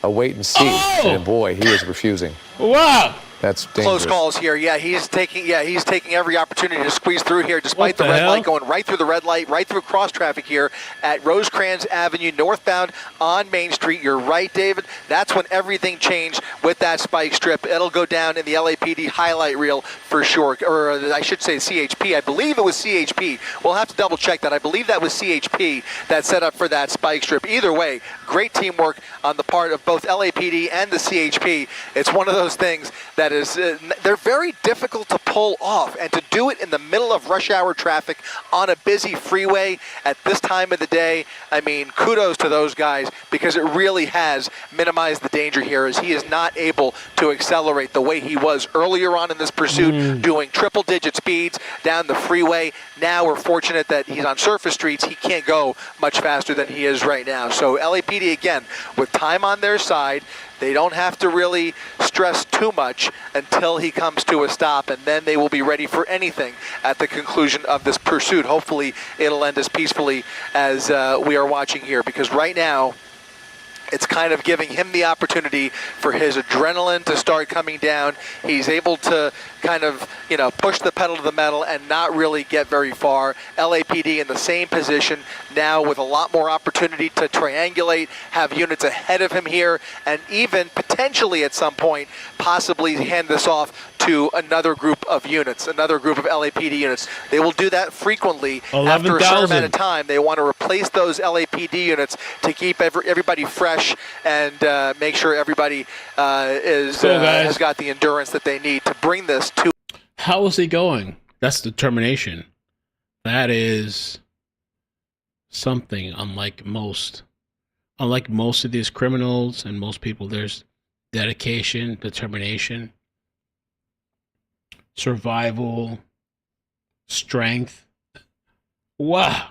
wait and see. And boy, he is refusing.
Wow.
That's dangerous.
Close calls here. He's taking every opportunity to squeeze through here, despite the red light, going right through the red light, right through cross traffic here at Rosecrans Avenue, northbound on Main Street. You're right, David. That's when everything changed with that spike strip. It'll go down in the LAPD highlight reel for sure, or I should say CHP. I believe it was CHP. We'll have to double check that. I believe that was CHP that set up for that spike strip. Either way, great teamwork on the part of both LAPD and the CHP. It's one of those things that is, they're very difficult to pull off, and to do it in the middle of rush hour traffic on a busy freeway at this time of the day, I mean, kudos to those guys, because it really has minimized the danger here, as he is not able to accelerate the way he was earlier on in this pursuit, doing triple-digit speeds down the freeway. Now we're fortunate that he's on surface streets. He can't go much faster than he is right now. So LAPD, again, with time on their side, they don't have to really stress too much until he comes to a stop, and then they will be ready for anything at the conclusion of this pursuit. Hopefully it'll end as peacefully as we are watching here, because right now It's kind of giving him the opportunity for his adrenaline to start coming down. He's able to kind of, push the pedal to the metal and not really get very far. LAPD in the same position now with a lot more opportunity to triangulate, have units ahead of him here, and even potentially at some point possibly hand this off to another group of units, another group of LAPD units. They will do that frequently.
11,
after a certain amount of time. They want to replace those LAPD units to keep everybody fresh and make sure everybody has got the endurance that they need to bring this to.
How is he going? That's determination. That is something unlike most. Unlike most of these criminals and most people, there's dedication, determination, survival, strength. Wow.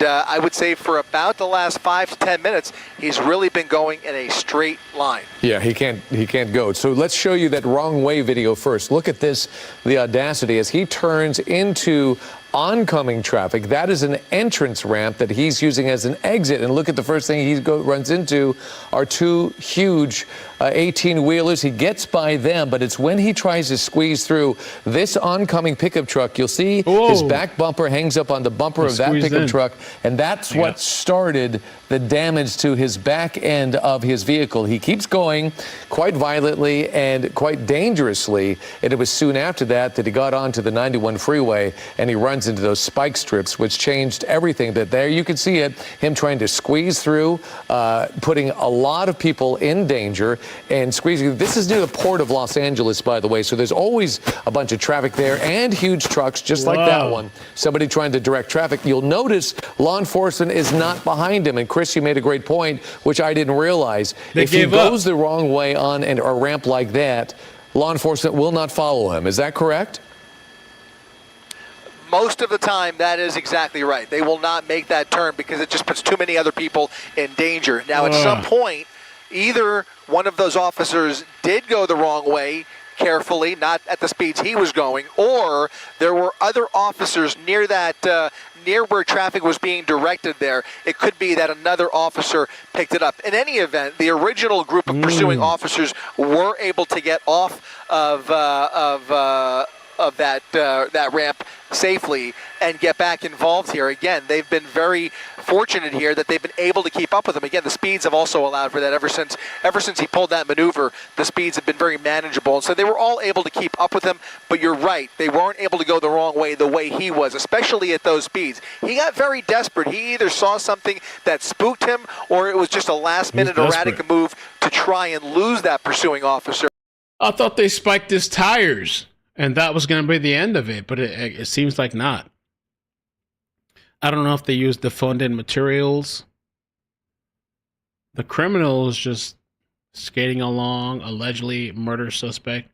I would say for about the last 5 to 10 minutes, he's really been going in a straight line.
Yeah, he can't go. So let's show you that wrong way video first. Look at this, the audacity as he turns into oncoming traffic. That is an entrance ramp that he's using as an exit. And look at the first thing he runs into are two huge 18-wheelers. He gets by them, but it's when he tries to squeeze through this oncoming pickup truck. You'll see his back bumper hangs up on the bumper of that pickup truck, and that's what started the damage to his back end of his vehicle. He keeps going quite violently and quite dangerously, and it was soon after that he got onto the 91 freeway and he runs into those spike strips, which changed everything. That there you can see it, him trying to squeeze through, putting a lot of people in danger and squeezing. This is near the port of Los Angeles, by the way, so there's always a bunch of traffic there and huge trucks just like that one. Somebody trying to direct traffic. You'll notice law enforcement is not behind him, and Chris, you made a great point, which I didn't realize. If he goes the wrong way on a ramp like that, law enforcement will not follow him. Is that correct?
Most of the time, that is exactly right. They will not make that turn because it just puts too many other people in danger. Now, at some point, either one of those officers did go the wrong way carefully, not at the speeds he was going, or there were other officers near that near where traffic was being directed there. It could be that another officer picked it up. In any event, the original group of pursuing officers were able to get off of that ramp safely and get back involved here. Again, they've been very fortunate here that they've been able to keep up with him. Again, the speeds have also allowed for that. Ever since he pulled that maneuver, the speeds have been very manageable. And so they were all able to keep up with him, but you're right, they weren't able to go the wrong way the way he was, especially at those speeds. He got very desperate. He either saw something that spooked him or it was just a last-minute erratic move to try and lose that pursuing officer.
I thought they spiked his tires, and that was going to be the end of it, but it seems like not. I don't know if they used defunded materials. The criminal is just skating along, allegedly murder suspect,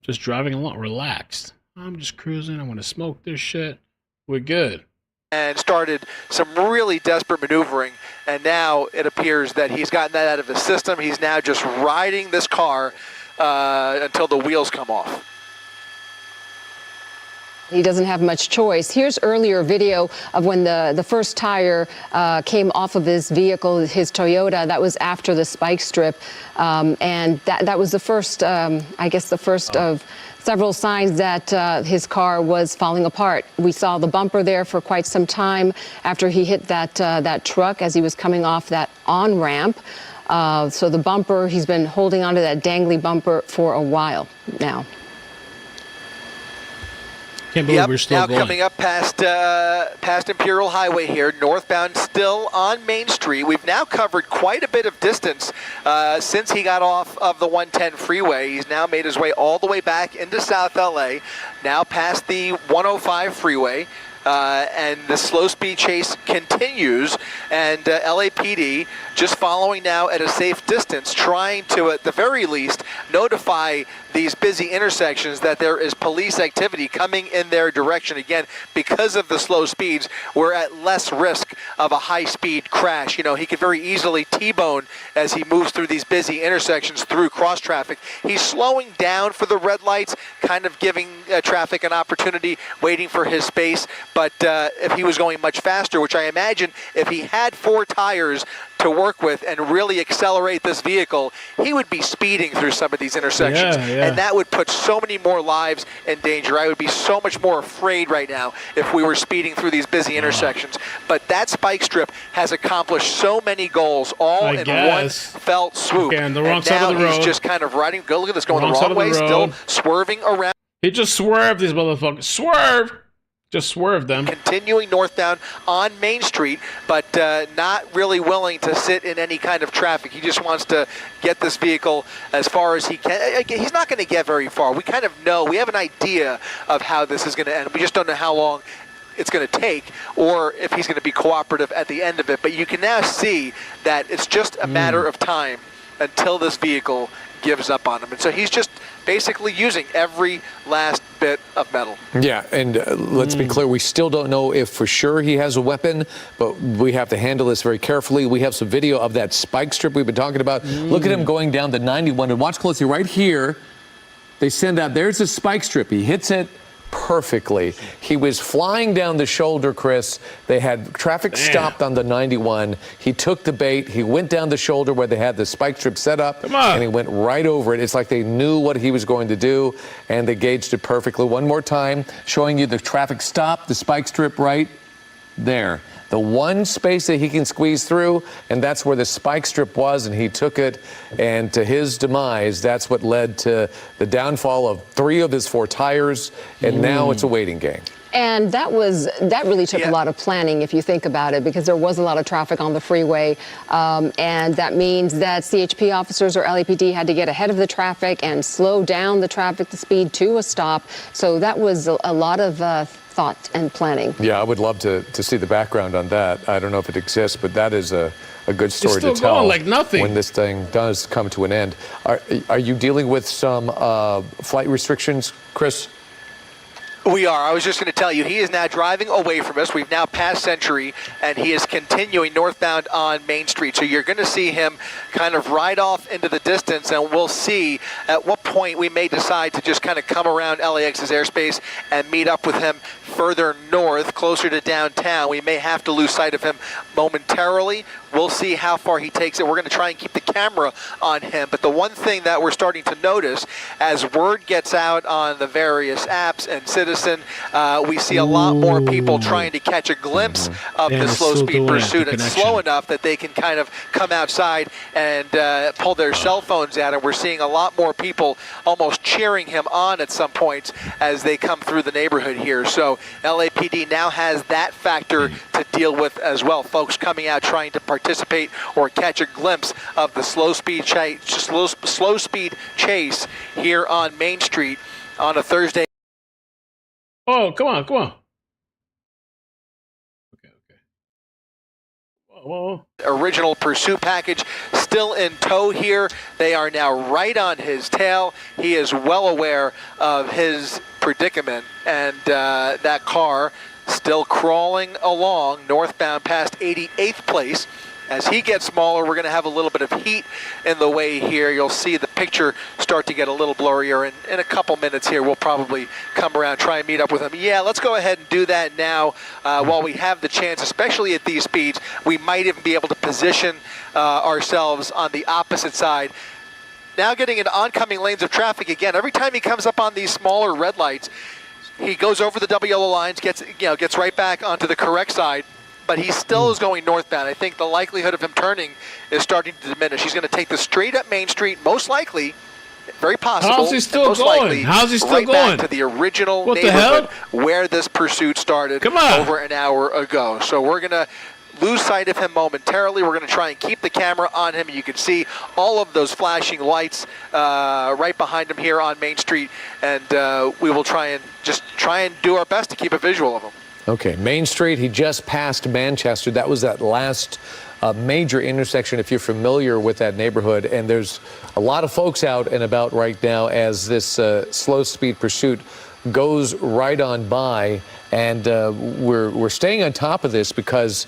just driving along, relaxed. I'm just cruising. I want to smoke this shit. We're good.
And started some really desperate maneuvering, and now it appears that he's gotten that out of his system. He's now just riding this car until the wheels come off.
He doesn't have much choice. Here's earlier video of when the first tire came off of his vehicle, his Toyota. That was after the spike strip. And that was the first, I guess, the first of several signs that his car was falling apart. We saw the bumper there for quite some time after he hit that truck as he was coming off that on-ramp. So the bumper, he's been holding onto that dangly bumper for a while now.
Can't believe we're still
now
going.
Coming up past Imperial Highway here, northbound, still on Main Street. We've now covered quite a bit of distance since he got off of the 110 freeway. He's now made his way all the way back into South LA, now past the 105 freeway. And the slow speed chase continues, and LAPD just following now at a safe distance, trying to, at the very least, notify these busy intersections that there is police activity coming in their direction. Again, because of the slow speeds, we're at less risk of a high-speed crash. You know, he could very easily T-bone as he moves through these busy intersections through cross-traffic. He's slowing down for the red lights, kind of giving traffic an opportunity, waiting for his space. but if he was going much faster, which I imagine if he had 4 tires to work with and really accelerate this vehicle, he would be speeding through some of these intersections, and that would put so many more lives in danger. I would be so much more afraid right now if we were speeding through these busy intersections. But that spike strip has accomplished so many goals all in one fell swoop.
Okay, on the wrong side of the road.
He's just kind of riding. Go look at this, going the wrong way, still swerving around.
He just swerved these motherfuckers. Swerve! Just swerve them.
Continuing northbound on Main Street, but not really willing to sit in any kind of traffic. He just wants to get this vehicle as far as he can. He's not going to get very far. We kind of know, we have an idea of how this is going to end. We just don't know how long it's going to take or if he's going to be cooperative at the end of it. But you can now see that it's just a matter of time until this vehicle gives up on him. And so he's just basically using every last bit of metal.
Yeah, and let's be clear, we still don't know if for sure he has a weapon, but we have to handle this very carefully. We have some video of that spike strip we've been talking about. Look at him going down the 91, and watch closely right here. They send out, there's a spike strip. He hits it perfectly. He was flying down the shoulder, Chris. They had traffic stopped on the 91. He took the bait. He went down the shoulder where they had the spike strip set up, and he went right over it. It's like they knew what he was going to do, and they gauged it perfectly. One more time, showing you the traffic stop, the spike strip right there. The one space that he can squeeze through, and that's where the spike strip was, and he took it, and to his demise, that's what led to the downfall of 3 of his 4 tires, and now it's a waiting game.
And that really took a lot of planning, if you think about it, because there was a lot of traffic on the freeway, and that means that CHP officers or LAPD had to get ahead of the traffic and slow down the traffic to speed to a stop. So that was a lot of thought and planning.
Yeah, I would love to see the background on that. I don't know if it exists, but that is a good story to tell.
Going like nothing
when this thing does come to an end. Are you dealing with some flight restrictions, Chris?
We are. I was just going to tell you, he is now driving away from us. We've now passed Century, and he is continuing northbound on Main Street. So you're going to see him kind of ride off into the distance, and we'll see at what point we may decide to just kind of come around LAX's airspace and meet up with him further north, closer to downtown. We may have to lose sight of him momentarily. We'll see how far he takes it. We're going to try and keep the camera on him. But the one thing that we're starting to notice as word gets out on the various apps and Citizen, we see a lot more people trying to catch a glimpse of the slow-speed pursuit. It's slow enough that they can kind of come outside and pull their cell phones out. And we're seeing a lot more people almost cheering him on at some points as they come through the neighborhood here. So LAPD now has that factor to deal with as well. Folks coming out trying to participate or catch a glimpse of the slow speed chase here on Main Street on a Thursday.
Oh, come on. Okay. Whoa.
Original pursuit package still in tow here. They are now right on his tail. He is well aware of his predicament, and that car still crawling along northbound past 88th place. As he gets smaller, we're going to have a little bit of heat in the way here. You'll see the picture start to get a little blurrier. And in a couple minutes here, we'll probably come around, try and meet up with him. Yeah, let's go ahead and do that now while we have the chance, especially at these speeds. We might even be able to position ourselves on the opposite side. Now getting into oncoming lanes of traffic again. Every time he comes up on these smaller red lights, he goes over the double yellow lines, gets right back onto the correct side. But he still is going northbound. I think the likelihood of him turning is starting to diminish. He's going to take the straight up Main Street, most likely, very possible.
How's he still going?
Right back to the original neighborhood where this pursuit started over an hour ago. So we're going to lose sight of him momentarily. We're going to try and keep the camera on him. You can see all of those flashing lights right behind him here on Main Street, and we will try and do our best to keep a visual of him.
Okay, Main Street, he just passed Manchester. That was that last major intersection, if you're familiar with that neighborhood. And there's a lot of folks out and about right now as this slow speed pursuit goes right on by. And we're staying on top of this because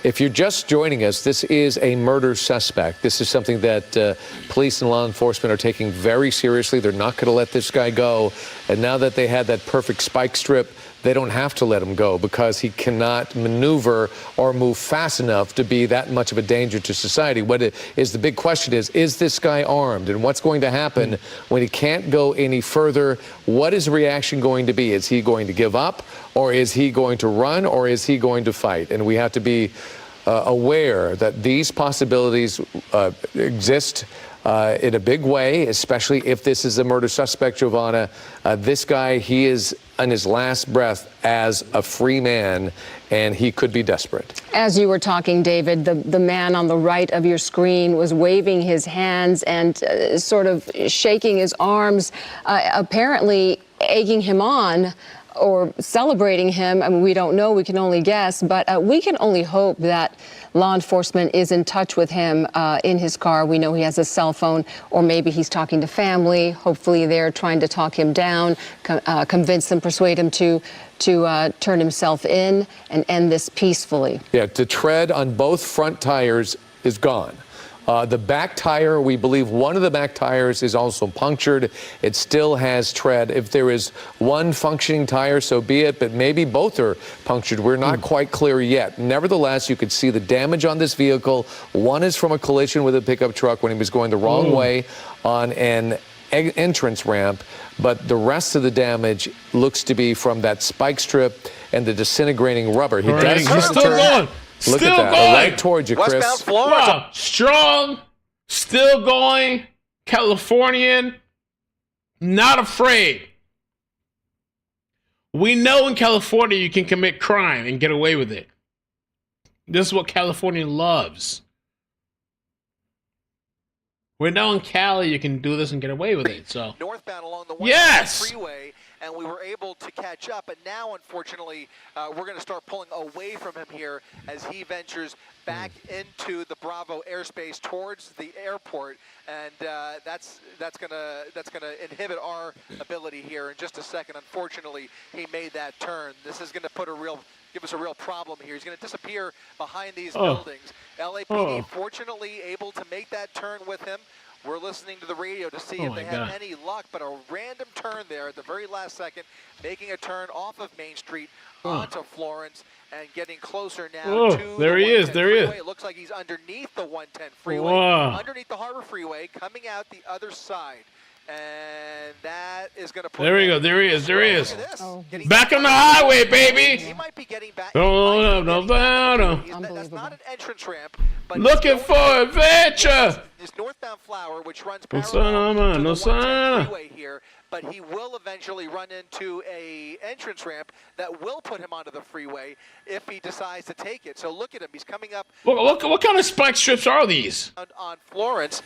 if you're just joining us, this is a murder suspect. This is something that police and law enforcement are taking very seriously. They're not going to let this guy go. And now that they had that perfect spike strip, they don't have to let him go because he cannot maneuver or move fast enough to be that much of a danger to society. What is the big question is this guy armed? And what's going to happen when he can't go any further? What is the reaction going to be? Is he going to give up, or is he going to run, or is he going to fight? And we have to be aware that these possibilities exist in a big way, especially if this is a murder suspect, Giovanna. This guy, he is on his last breath as a free man, and he could be desperate.
As you were talking, David, the man on the right of your screen was waving his hands and sort of shaking his arms, apparently egging him on or celebrating him. I mean, we don't know, we can only guess, but we can only hope that law enforcement is in touch with him in his car. We know he has a cell phone, or maybe he's talking to family. Hopefully they're trying to talk him down, convince him, persuade him to turn himself in and end this peacefully.
Yeah, the tread on both front tires is gone. The back tire, we believe one of the back tires is also punctured. It still has tread. If there is one functioning tire, so be it, but maybe both are punctured. We're not quite clear yet. Nevertheless, you could see the damage on this vehicle. One is from a collision with a pickup truck when he was going the wrong way on an entrance ramp, but the rest of the damage looks to be from that spike strip and the disintegrating rubber. He does
He's still going.
Look
still
at that.
going.
Right towards you, Chris.
Westbound Florida.
Wow. Strong, still going, Californian, not afraid. We know in California you can commit crime and get away with it. This is what California loves. We know in Cali you can do this and get away with it. So
northbound along the freeway, and we were able to catch up. But now, unfortunately, we're going to start pulling away from him here as he ventures back into the Bravo airspace towards the airport, and that's gonna inhibit our ability here in just a second. Unfortunately, he made that turn. This is going to give us a real problem here. He's going to disappear behind these buildings. LAPD fortunately able to make that turn with him. We're listening to the radio to see if they have any luck, but a random turn there at the very last second, making a turn off of Main Street onto Florence and getting closer now to the 110 freeway. It looks like he's underneath the 110 freeway, underneath the Harbor Freeway, coming out the other side. And that is going to put
there we go. There he is. There he is. Back on the highway, baby.
He might be getting back.
That's
not an entrance ramp, but
looking for adventure.
This northbound flower, which runs parallel to the 110 freeway here, but he will eventually run into a entrance ramp that will put him onto the freeway if he decides to take it. So look at him. He's coming up.
What kind of spike strips are these?
On Florence.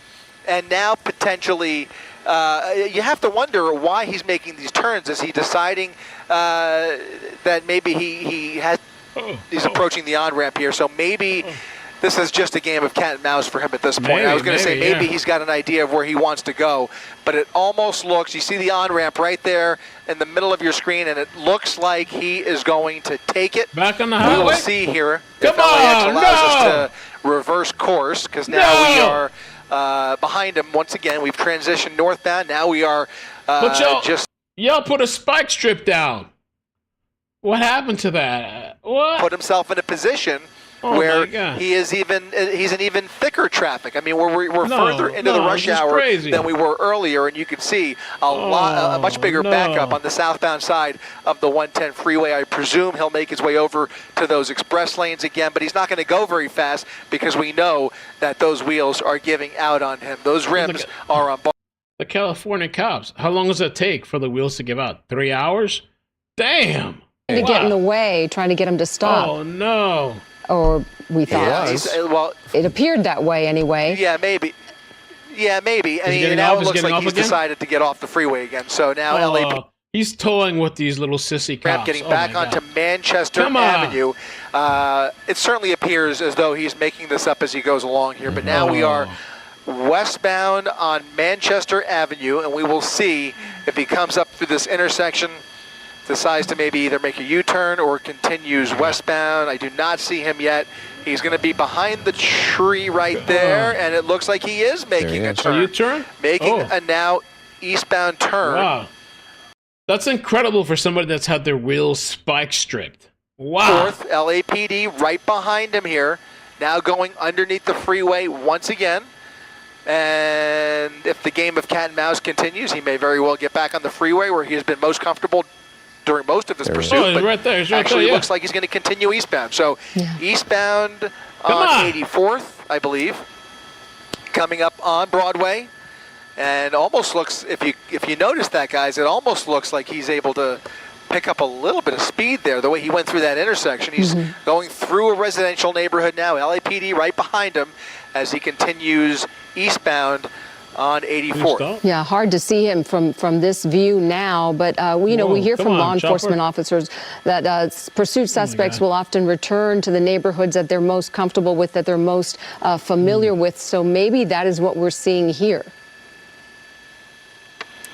And now potentially, you have to wonder why he's making these turns. Is he deciding that maybe he's approaching the on-ramp here? So maybe this is just a game of cat and mouse for him at this point. I was going to say maybe he's got an idea of where he wants to go, but it almost looks, you see the on-ramp right there in the middle of your screen, and it looks like he is going to take it.
Back on the highway?
We will see here if LAX allows us to reverse course, because now we are behind him once again. We've transitioned northbound. Now we are
y'all put a spike strip down. What happened to that? What?
Put himself in a position where he's in even thicker traffic. I mean, we're further into the rush hour than we were earlier, and you can see a much bigger backup on the southbound side of the 110 freeway. I presume he'll make his way over to those express lanes again, but he's not going to go very fast because we know that those wheels are giving out on him. Those rims are on.
The California cops. How long does it take for the wheels to give out? 3 hours? Damn.
To get in the way, trying to get him to stop.
Oh no.
Or we thought. It appeared that way anyway.
Yeah, maybe. I mean, now it looks like he's decided to get off the freeway again. So now
he's towing with these little sissy cops.
Getting back onto Manchester Avenue. It certainly appears as though he's making this up as he goes along here. But now we are westbound on Manchester Avenue, and we will see if he comes up through this intersection, decides to maybe either make a U-turn or continues westbound. I do not see him yet. He's going to be behind the tree right there, and it looks like he is making a turn.
A U-turn?
Making a now eastbound turn.
Wow. That's incredible for somebody that's had their wheels spike stripped. Wow.
Fourth, LAPD right behind him here. Now going underneath the freeway once again. And if the game of cat and mouse continues, he may very well get back on the freeway where he has been most comfortable during most of his pursuit.
Oh, he's right there. He's right
actually
there,
looks like he's going to continue eastbound. So eastbound on 84th, I believe, coming up on Broadway. And almost looks, if you notice that, guys, it almost looks like he's able to pick up a little bit of speed there, the way he went through that intersection. He's going through a residential neighborhood now, LAPD right behind him as he continues eastbound on 84th.
Yeah, hard to see him from this view now, but we hear from law enforcement officers that pursuit suspects will often return to the neighborhoods that they're most comfortable with, that they're most familiar with, so maybe that is what we're seeing here.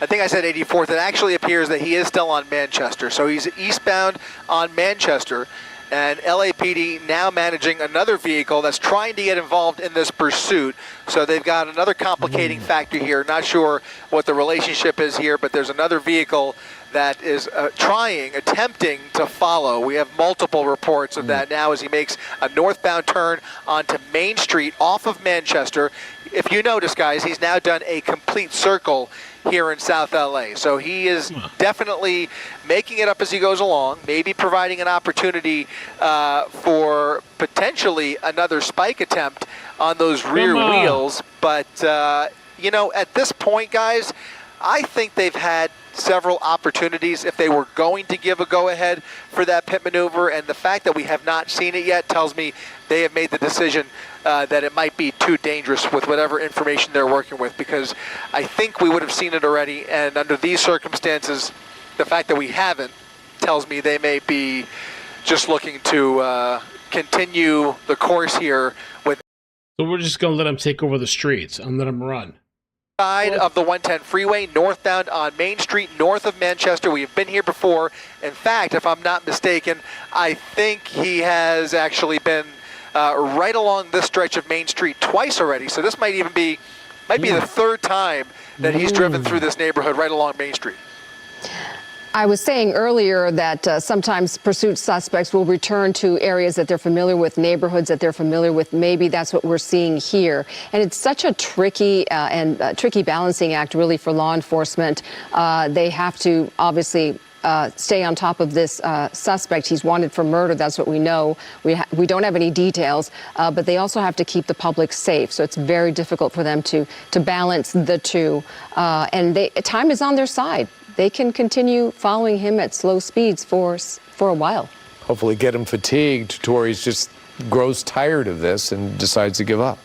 I think I said 84th. It actually appears that he is still on Manchester. So he's eastbound on Manchester, and LAPD now managing another vehicle that's trying to get involved in this pursuit. So they've got another complicating factor here. Not sure what the relationship is here, but there's another vehicle that is attempting to follow. We have multiple reports of that now as he makes a northbound turn onto Main Street off of Manchester. If you notice, guys, he's now done a complete circle here in South LA. So he is definitely making it up as he goes along, maybe providing an opportunity for potentially another spike attempt on those rear wheels. But, at this point, guys, I think they've had several opportunities if they were going to give a go-ahead for that pit maneuver, and the fact that we have not seen it yet tells me they have made the decision that it might be too dangerous with whatever information they're working with, because I think we would have seen it already, and under these circumstances, the fact that we haven't tells me they may be just looking to continue the course here with.
So we're just going to let them take over the streets and let them run.
Side of the 110 freeway, northbound on Main Street, north of Manchester. We have been here before. In fact, if I'm not mistaken, I think he has actually been right along this stretch of Main Street twice already. So this might be the third time that he's driven through this neighborhood right along Main Street.
I was saying earlier that sometimes pursuit suspects will return to areas that they're familiar with, neighborhoods that they're familiar with. Maybe that's what we're seeing here. And it's such a tricky tricky balancing act, really, for law enforcement. They have to obviously stay on top of this suspect. He's wanted for murder. That's what we know. We don't have any details, but they also have to keep the public safe. So it's very difficult for them to balance the two. And time is on their side. They can continue following him at slow speeds for a while.
Hopefully get him fatigued to where he just grows tired of this and decides to give up.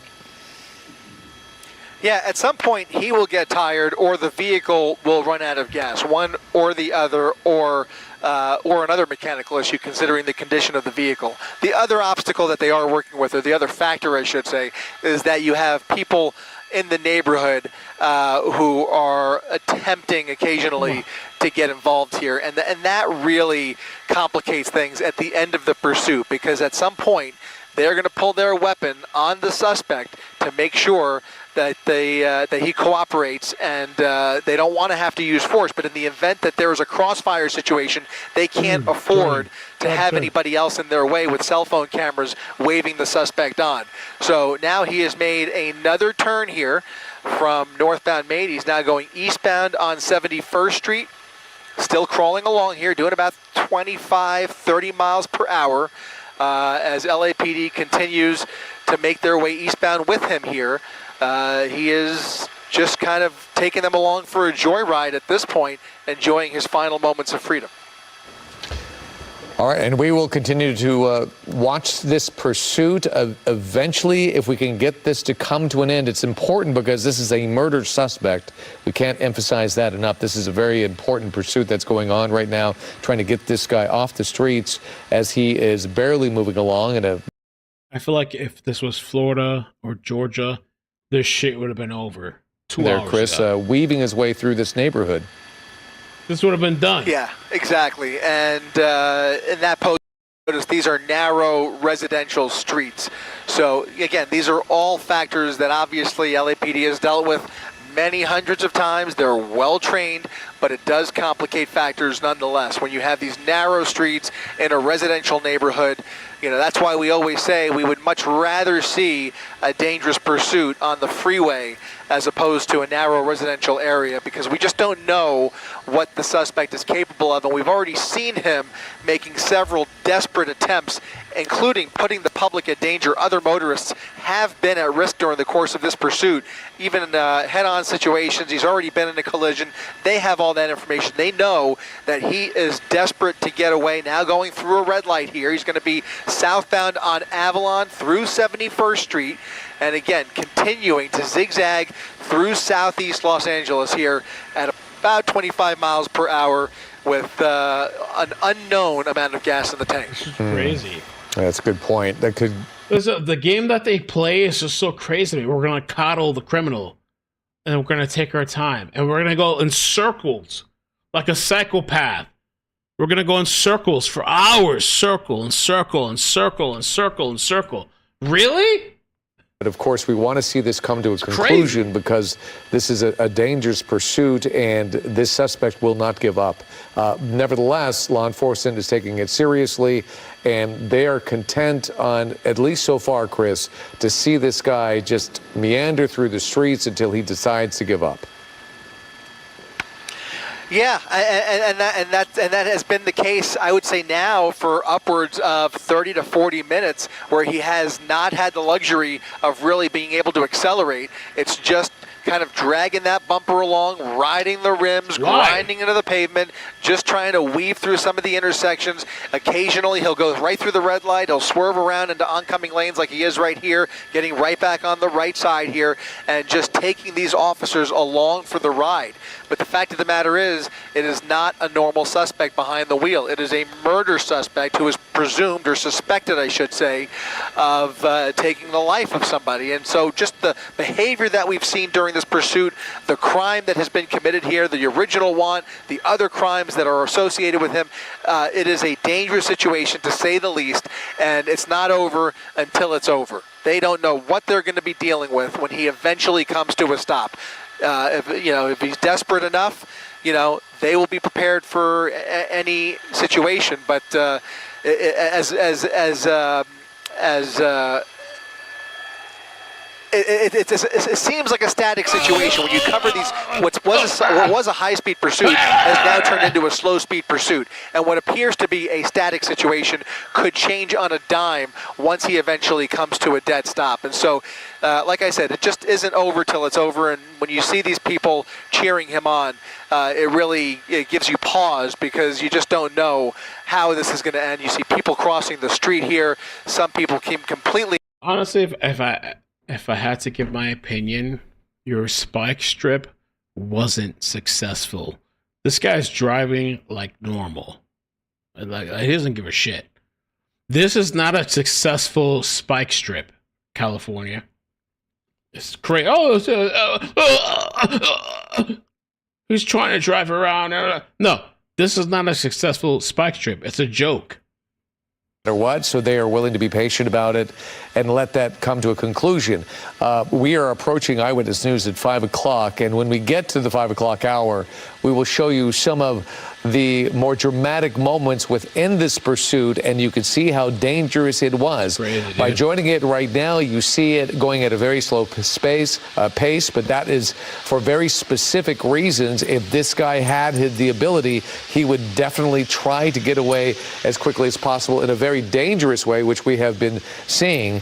Yeah, at some point he will get tired, or the vehicle will run out of gas, one or the other, or another mechanical issue considering the condition of the vehicle. The other obstacle that they are working with, or the other factor I should say, is that you have people in the neighborhood who are attempting occasionally to get involved here, and that really complicates things at the end of the pursuit, because at some point they're going to pull their weapon on the suspect to make sure that that he cooperates, and they don't want to have to use force. But in the event that there is a crossfire situation, they can't afford to have anybody else in their way with cell phone cameras waving the suspect on. So now he has made another turn here from northbound Main. He's now going eastbound on 71st Street, still crawling along here, doing about 25, 30 miles per hour as LAPD continues to make their way eastbound with him here. He is just kind of taking them along for a joyride at this point, enjoying his final moments of freedom.
All right, and we will continue to watch this pursuit. Eventually, if we can get this to come to an end, it's important because this is a murder suspect. We can't emphasize that enough. This is a very important pursuit that's going on right now, trying to get this guy off the streets as he is barely moving along.
I feel like if this was Florida or Georgia, this shit would have been over 2
there,
hours
Chris,
ago.
Weaving his way through this neighborhood.
This would have been done.
Yeah, exactly. And in that post, notice these are narrow residential streets. So again, these are all factors that obviously LAPD has dealt with many hundreds of times. They're well trained, but it does complicate factors nonetheless. When you have these narrow streets in a residential neighborhood, that's why we always say we would much rather see a dangerous pursuit on the freeway as opposed to a narrow residential area, because we just don't know what the suspect is capable of. And we've already seen him making several desperate attempts, including putting the public at danger. Other motorists have been at risk during the course of this pursuit, even in head-on situations. He's already been in a collision. They have all that information. They know that he is desperate to get away. Now going through a red light here. He's going to be southbound on Avalon through 71st Street. And again, continuing to zigzag through southeast Los Angeles here at about 25 miles per hour with an unknown amount of gas in the tank.
Crazy.
That's a good point. That could.
The game that they play is just so crazy to me. We're going to coddle the criminal, and we're going to take our time, and we're going to go in circles like a psychopath. We're going to go in circles for hours, circle and circle and circle and circle and circle. Really?
But of course, we want to see this come to a conclusion because this is a dangerous pursuit, and this suspect will not give up. Nevertheless, law enforcement is taking it seriously, and they are content on, at least so far, Chris, to see this guy just meander through the streets until he decides to give up.
Yeah, and that has been the case, I would say, now for upwards of 30 to 40 minutes, where he has not had the luxury of really being able to accelerate. It's just kind of dragging that bumper along, riding the rims, grinding into the pavement, just trying to weave through some of the intersections. Occasionally, he'll go right through the red light. He'll swerve around into oncoming lanes like he is right here, getting right back on the right side here, and just taking these officers along for the ride. But the fact of the matter is, it is not a normal suspect behind the wheel. It is a murder suspect who is presumed, or suspected, I should say, of taking the life of somebody. And so just the behavior that we've seen during this pursuit, the crime that has been committed here, the original one, the other crimes that are associated with him, it is a dangerous situation, to say the least, and it's not over until it's over. They don't know what they're going to be dealing with when he eventually comes to a stop. If he's desperate enough, they will be prepared for any situation. But it seems like a static situation when you cover these. What was a high-speed pursuit has now turned into a slow-speed pursuit, and what appears to be a static situation could change on a dime once he eventually comes to a dead stop. And so, like I said, it just isn't over till it's over. And when you see these people cheering him on, it gives you pause, because you just don't know how this is going to end. You see people crossing the street here. Some people came completely.
Honestly, if I had to give my opinion, your spike strip wasn't successful. This guy's driving like normal. Like, he doesn't give a shit. This is not a successful spike strip, California. It's crazy. He's trying to drive around. No, this is not a successful spike strip. It's a joke.
Or what, so they are willing to be patient about it and let that come to a conclusion. We are approaching Eyewitness News at 5 o'clock, and when we get to the 5 o'clock hour, we will show you some of the more dramatic moments within this pursuit, and you can see how dangerous it was.
Crazy,
by joining it right now, you see it going at a very slow pace, but that is for very specific reasons. If this guy had the ability, he would definitely try to get away as quickly as possible in a very dangerous way, which we have been seeing.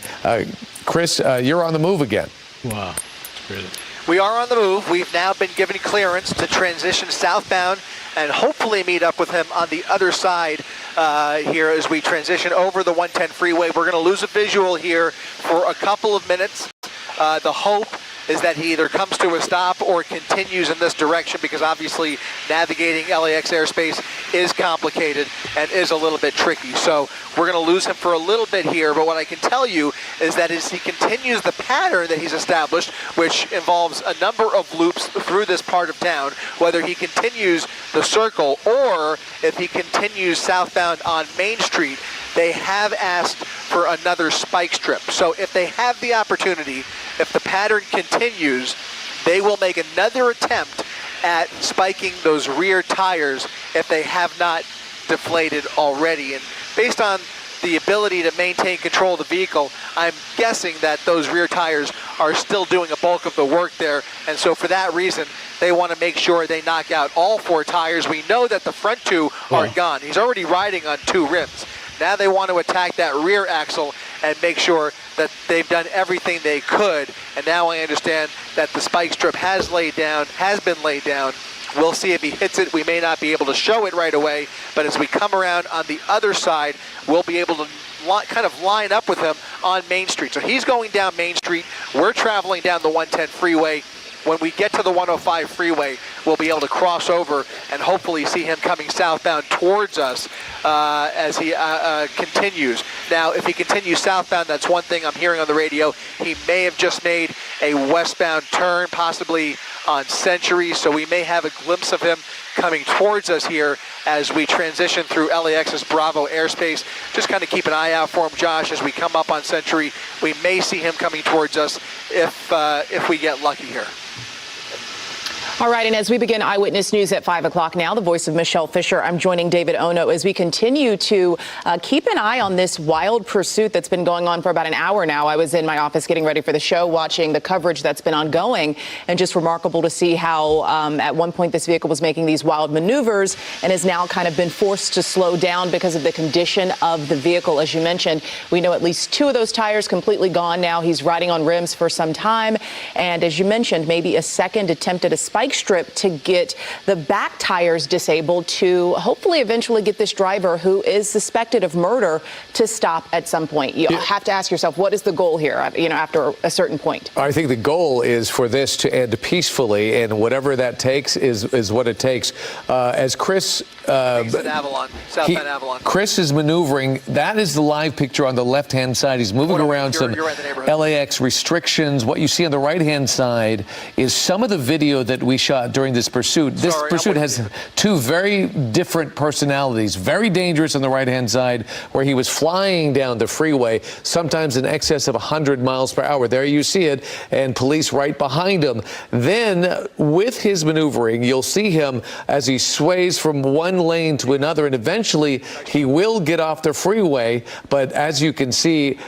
Chris, you're on the move again.
Wow, it's crazy.
We are on the move. We've now been given clearance to transition southbound and hopefully meet up with him on the other side here as we transition over the 110 freeway. We're going to lose a visual here for a couple of minutes. The hope is that he either comes to a stop or continues in this direction, because obviously navigating LAX airspace is complicated and is a little bit tricky. So we're going to lose him for a little bit here, but what I can tell you is that as he continues the pattern that he's established, which involves a number of loops through this part of town, whether he continues the circle or if he continues southbound on Main Street, they have asked for another spike strip. So if they have the opportunity, if the pattern continues, they will make another attempt at spiking those rear tires if they have not deflated already. And based on the ability to maintain control of the vehicle, I'm guessing that those rear tires are still doing a bulk of the work there. And so for that reason, they want to make sure they knock out all 4 tires. We know that the front 2 are gone. He's already riding on 2 rims. Now they want to attack that rear axle and make sure that they've done everything they could. And now I understand that the spike strip has been laid down. We'll see if he hits it. We may not be able to show it right away, but as we come around on the other side, we'll be able to kind of line up with him on Main Street. So he's going down Main Street. We're traveling down the 110 freeway. When we get to the 105 freeway, we'll be able to cross over and hopefully see him coming southbound towards us as he continues. Now, if he continues southbound, that's one thing I'm hearing on the radio. He may have just made a westbound turn, possibly on Century, so we may have a glimpse of him coming towards us here as we transition through LAX's Bravo airspace. Just kind of keep an eye out for him, Josh, as we come up on Century. We may see him coming towards us if we get lucky here.
All right, and as we begin Eyewitness News at 5 o'clock now, the voice of Michelle Fisher, I'm joining David Ono as we continue to keep an eye on this wild pursuit that's been going on for about an hour now. I was in my office getting ready for the show, watching the coverage that's been ongoing, and just remarkable to see how at one point this vehicle was making these wild maneuvers and has now kind of been forced to slow down because of the condition of the vehicle. As you mentioned, we know at least 2 of those tires completely gone now. He's riding on rims for some time. And as you mentioned, maybe a second attempt at a spike strip to get the back tires disabled to hopefully eventually get this driver who is suspected of murder to stop at some point. You have to ask yourself, what is the goal here, after a certain point?
I think the goal is for this to end peacefully, and whatever that takes is what it takes. As Chris...
Avalon, southbound Avalon.
Chris is maneuvering. That is the live picture on the left-hand side. He's moving around some LAX restrictions. What you see on the right-hand side is some of the video that we shot during this pursuit. This pursuit has 2 very different personalities. Very dangerous on the right-hand side, where he was flying down the freeway, sometimes in excess of 100 miles per hour. There you see it, and police right behind him. Then, with his maneuvering, you'll see him as he sways from one lane to another, and eventually he will get off the freeway, but as you can see,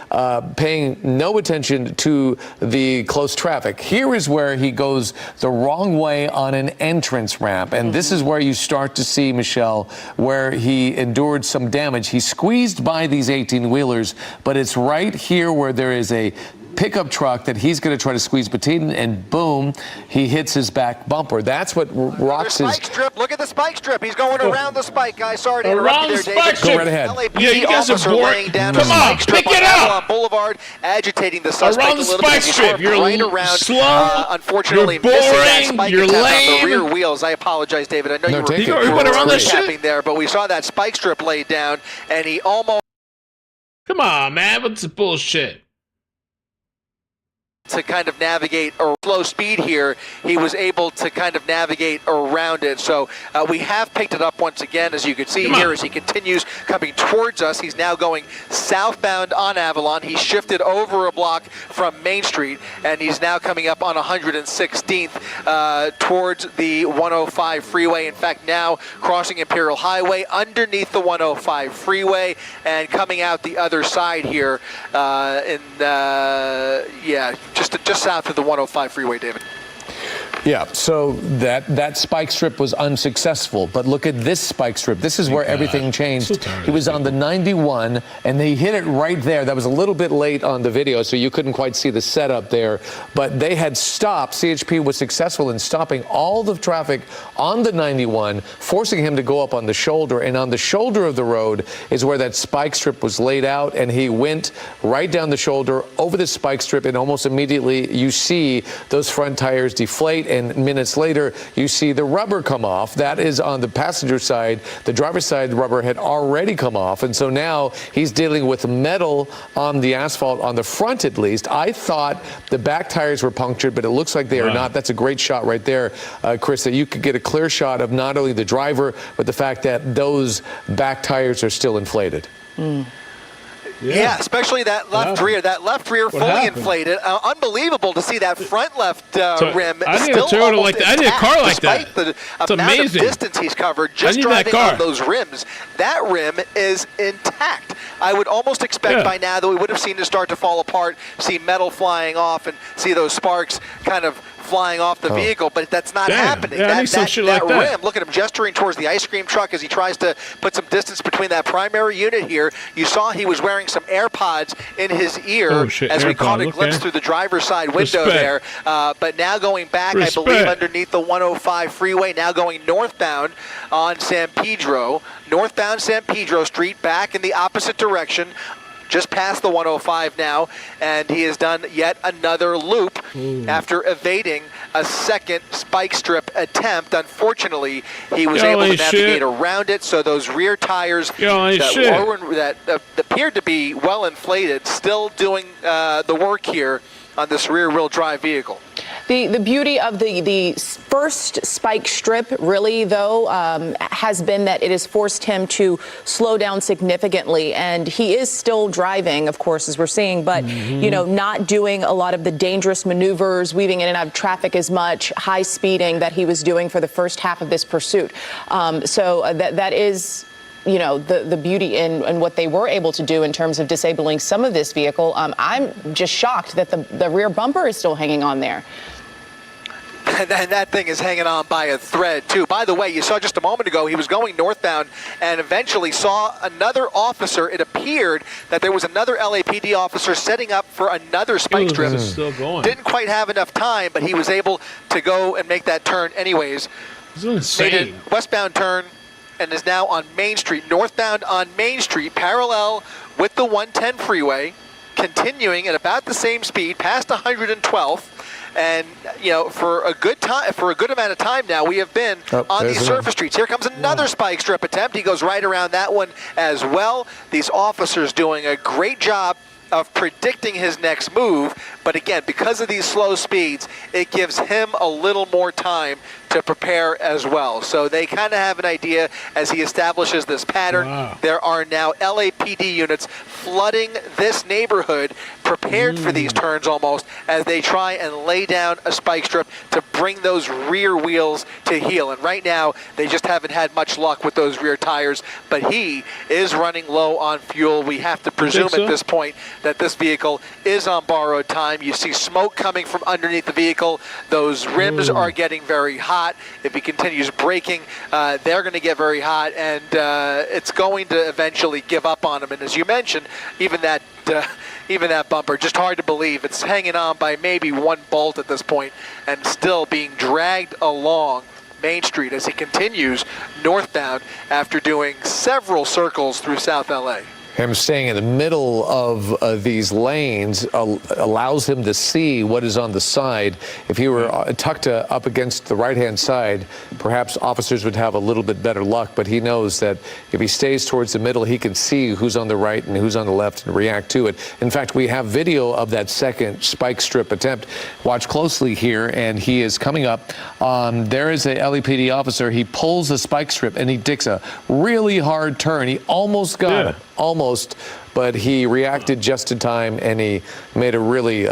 paying no attention to the close traffic. Here is where he goes the wrong way on an entrance ramp, and this is where you start to see, Michelle, where he endured some damage. He squeezed by these 18-wheelers, but it's right here where there is a pickup truck that he's going to try to squeeze between, and boom, he hits his back bumper. That's what rocks his...
Spike strip. Look at the spike strip. He's going around the spike, guys. Sorry to interrupt you there, David.
Go right ahead.
LAPD you guys are laying down a spike strip on Avalon Boulevard, agitating the suspect a little bit. You're right around,
slow.
Unfortunately,
you're boring,
missing that spike
you're lame.
on the rear wheels. I apologize, David. I know you were recapping there, but we saw that spike strip laid down, and he almost...
Come on, man. What's the bullshit?
To kind of navigate a slow speed here, he was able to kind of navigate around it. So we have picked it up once again, as you can see here, as he continues coming towards us. He's now going southbound on Avalon. He shifted over a block from Main Street, and he's now coming up on 116th towards the 105 freeway. In fact, now crossing Imperial Highway underneath the 105 freeway and coming out the other side here just south of the 105 freeway, David.
Yeah, so that spike strip was unsuccessful, but look at this spike strip. This is where everything changed. He was on the 91, and they hit it right there. That was a little bit late on the video, so you couldn't quite see the setup there, but they had stopped. CHP was successful in stopping all the traffic on the 91, forcing him to go up on the shoulder, and on the shoulder of the road is where that spike strip was laid out, and he went right down the shoulder over the spike strip, and almost immediately you see those front tires deflate, and minutes later, you see the rubber come off. That is on the passenger side. The driver's side rubber had already come off, and so now he's dealing with metal on the asphalt on the front, at least. I thought the back tires were punctured, but it looks like they are not. That's a great shot right there, Chris, that you could get a clear shot of not only the driver, but the fact that those back tires are still inflated.
Yeah, especially that left rear. That left rear fully inflated. Unbelievable to see that front left rim
I need
still
a like that. I need a car like that.
Despite the
it's
amount
amazing.
of distance he's covered just driving on those rims. That rim is intact. I would almost expect by now that we would have seen it start to fall apart, see metal flying off, and see those sparks kind of flying off the vehicle, but that's not happening.
Yeah, that
rim, look at him gesturing towards the ice cream truck as he tries to put some distance between that primary unit here. You saw he was wearing some AirPods in his ear as we caught a glimpse through the driver's side window there. But now going back, I believe, underneath the 105 freeway, now going northbound on San Pedro, northbound San Pedro Street, back in the opposite direction. Just past the 105 now, and he has done yet another loop after evading a second spike strip attempt. Unfortunately, he was able to navigate around it, so those rear tires that appeared to be well inflated still doing the work here on this rear-wheel drive vehicle.
The beauty of the first spike strip, really, though, has been that it has forced him to slow down significantly. And he is still driving, of course, as we're seeing, but, you know, not doing a lot of the dangerous maneuvers, weaving in and out of traffic as much, high speeding that he was doing for the first half of this pursuit. So that is, you know, the beauty in what they were able to do in terms of disabling some of this vehicle. I'm just shocked that the rear bumper is still hanging on there.
And that thing is hanging on by a thread, too. By the way, you saw just a moment ago, he was going northbound and eventually saw another officer. It appeared that there was another LAPD officer setting up for another spike strip.
Still going.
Didn't quite have enough time, but he was able to go and make that turn anyways.
This is insane.
Made a westbound turn and is now on Main Street, northbound on Main Street, parallel with the 110 freeway, continuing at about the same speed past 112th. And, you know, for a good amount of time now, we have been on these surface streets. Here comes another spike strip attempt. He goes right around that one as well. These officers doing a great job of predicting his next move. But again, because of these slow speeds, it gives him a little more time to prepare as well. So they kind of have an idea as he establishes this pattern. Wow. There are now LAPD units flooding this neighborhood, prepared for these turns almost, as they try and lay down a spike strip to bring those rear wheels to heel. And right now, they just haven't had much luck with those rear tires, but he is running low on fuel. We have to presume at this point that this vehicle is on borrowed time. You see smoke coming from underneath the vehicle. Those rims are getting very hot. If he continues braking, they're going to get very hot, and it's going to eventually give up on him. And as you mentioned, even that bumper, just hard to believe. It's hanging on by maybe one bolt at this point and still being dragged along Main Street as he continues northbound after doing several circles through South LA.
Him staying in the middle of these lanes allows him to see what is on the side. If he were tucked up against the right-hand side, perhaps officers would have a little bit better luck, but he knows that if he stays towards the middle, he can see who's on the right and who's on the left and react to it. In fact, we have video of that second spike strip attempt. Watch closely here, and he is coming up. There is a LAPD officer. He pulls the spike strip, and he takes a really hard turn. He almost got it. Almost, but he reacted just in time, and he made a really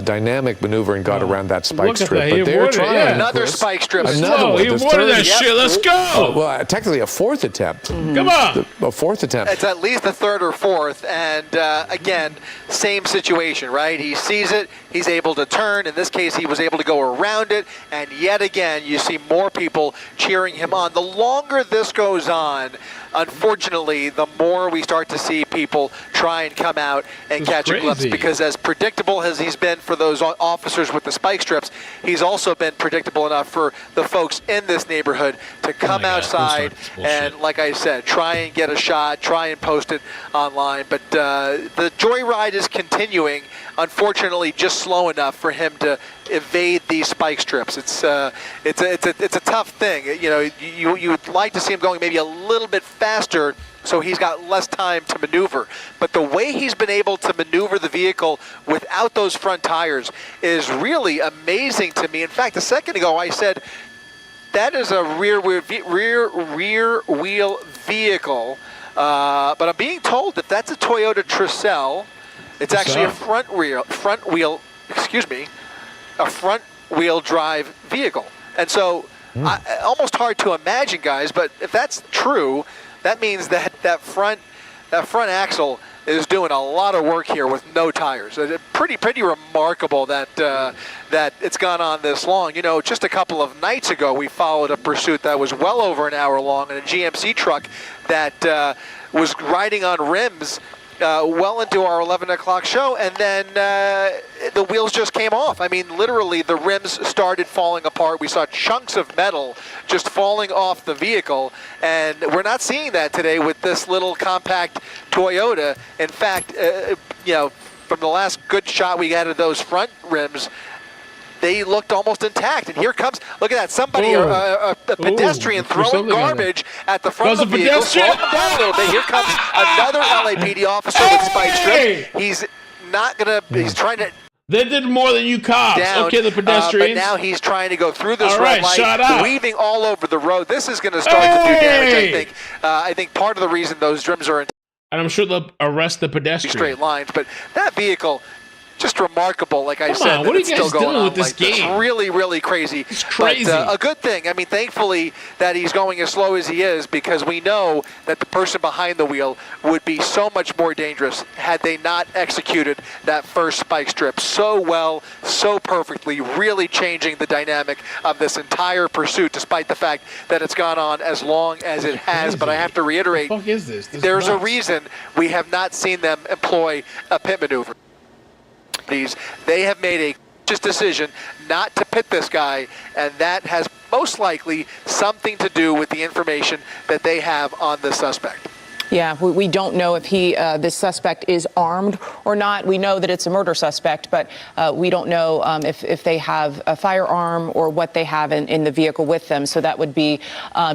dynamic maneuver and got around that spike strip. But they're trying
another spike strip.
Another one. He wanted that shit. Let's go.
Well, technically a fourth attempt.
Come on.
A fourth attempt.
It's at least the third or fourth, and again, same situation, right? He sees it. He's able to turn. In this case, he was able to go around it, and yet again, you see more people cheering him on. The longer this goes on, unfortunately, the more we start to see people try and come out and catch a glimpse, because as predictable as he's been for those officers with the spike strips, he's also been predictable enough for the folks in this neighborhood to come outside and, like I said, try and get a shot, try and post it online. But the joyride is continuing, unfortunately, just slow enough for him to evade these spike strips. It's a tough thing. You know, you would like to see him going maybe a little bit faster, so he's got less time to maneuver. But the way he's been able to maneuver the vehicle without those front tires is really amazing to me. In fact, a second ago I said that is a rear wheel vehicle But I'm being told that that's a Toyota Tercel. It's actually a front wheel drive vehicle. And so almost hard to imagine, guys, but if that's true, that means that that front axle is doing a lot of work here with no tires. Pretty remarkable that that it's gone on this long. You know, just a couple of nights ago, we followed a pursuit that was well over an hour long in a GMC truck that was riding on rims well into our 11 o'clock show, and then the wheels just came off. I mean, literally, the rims started falling apart. We saw chunks of metal just falling off the vehicle, and we're not seeing that today with this little compact Toyota. In fact, you know, from the last good shot we got of those front rims, they looked almost intact. And here comes, look at that, somebody, a pedestrian throwing garbage at the front of the vehicle. Slow him down a little bit. Here comes another LAPD officer with spike strips. He's not going to, he's trying to.
They did more than you cops. Okay, the pedestrians.
But now he's trying to go through this red light, weaving all over the road. This is going to start to do damage, I think. I think part of the reason those rims are in.
And I'm sure they'll arrest the pedestrian.
Straight lines, but that vehicle, just remarkable, like I said, that it's still going on like this. Really, really crazy.
It's crazy.
But, a good thing. I mean, thankfully that he's going as slow as he is, because we know that the person behind the wheel would be so much more dangerous had they not executed that first spike strip so well, so perfectly, really changing the dynamic of this entire pursuit, despite the fact that it's gone on as long as it has. But I have to reiterate,
what the fuck is this?
There's a reason we have not seen them employ a pit maneuver. They have made a conscious decision not to pit this guy, and that has most likely something to do with the information that they have on the suspect.
Yeah, we don't know if this suspect is armed or not. We know that it's a murder suspect, but we don't know if they have a firearm or what they have in the vehicle with them. So that would be,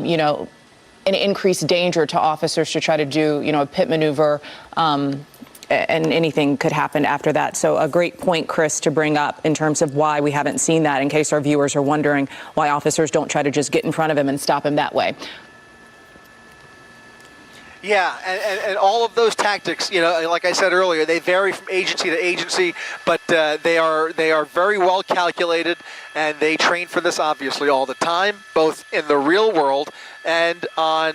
you know, an increased danger to officers to try to do, you know, a pit maneuver. And anything could happen after that. So a great point, Chris, to bring up in terms of why we haven't seen that, in case our viewers are wondering why officers don't try to just get in front of him and stop him that way.
Yeah, and all of those tactics, you know, like I said earlier, they vary from agency to agency, but they are very well calculated, and they train for this obviously all the time, both in the real world and on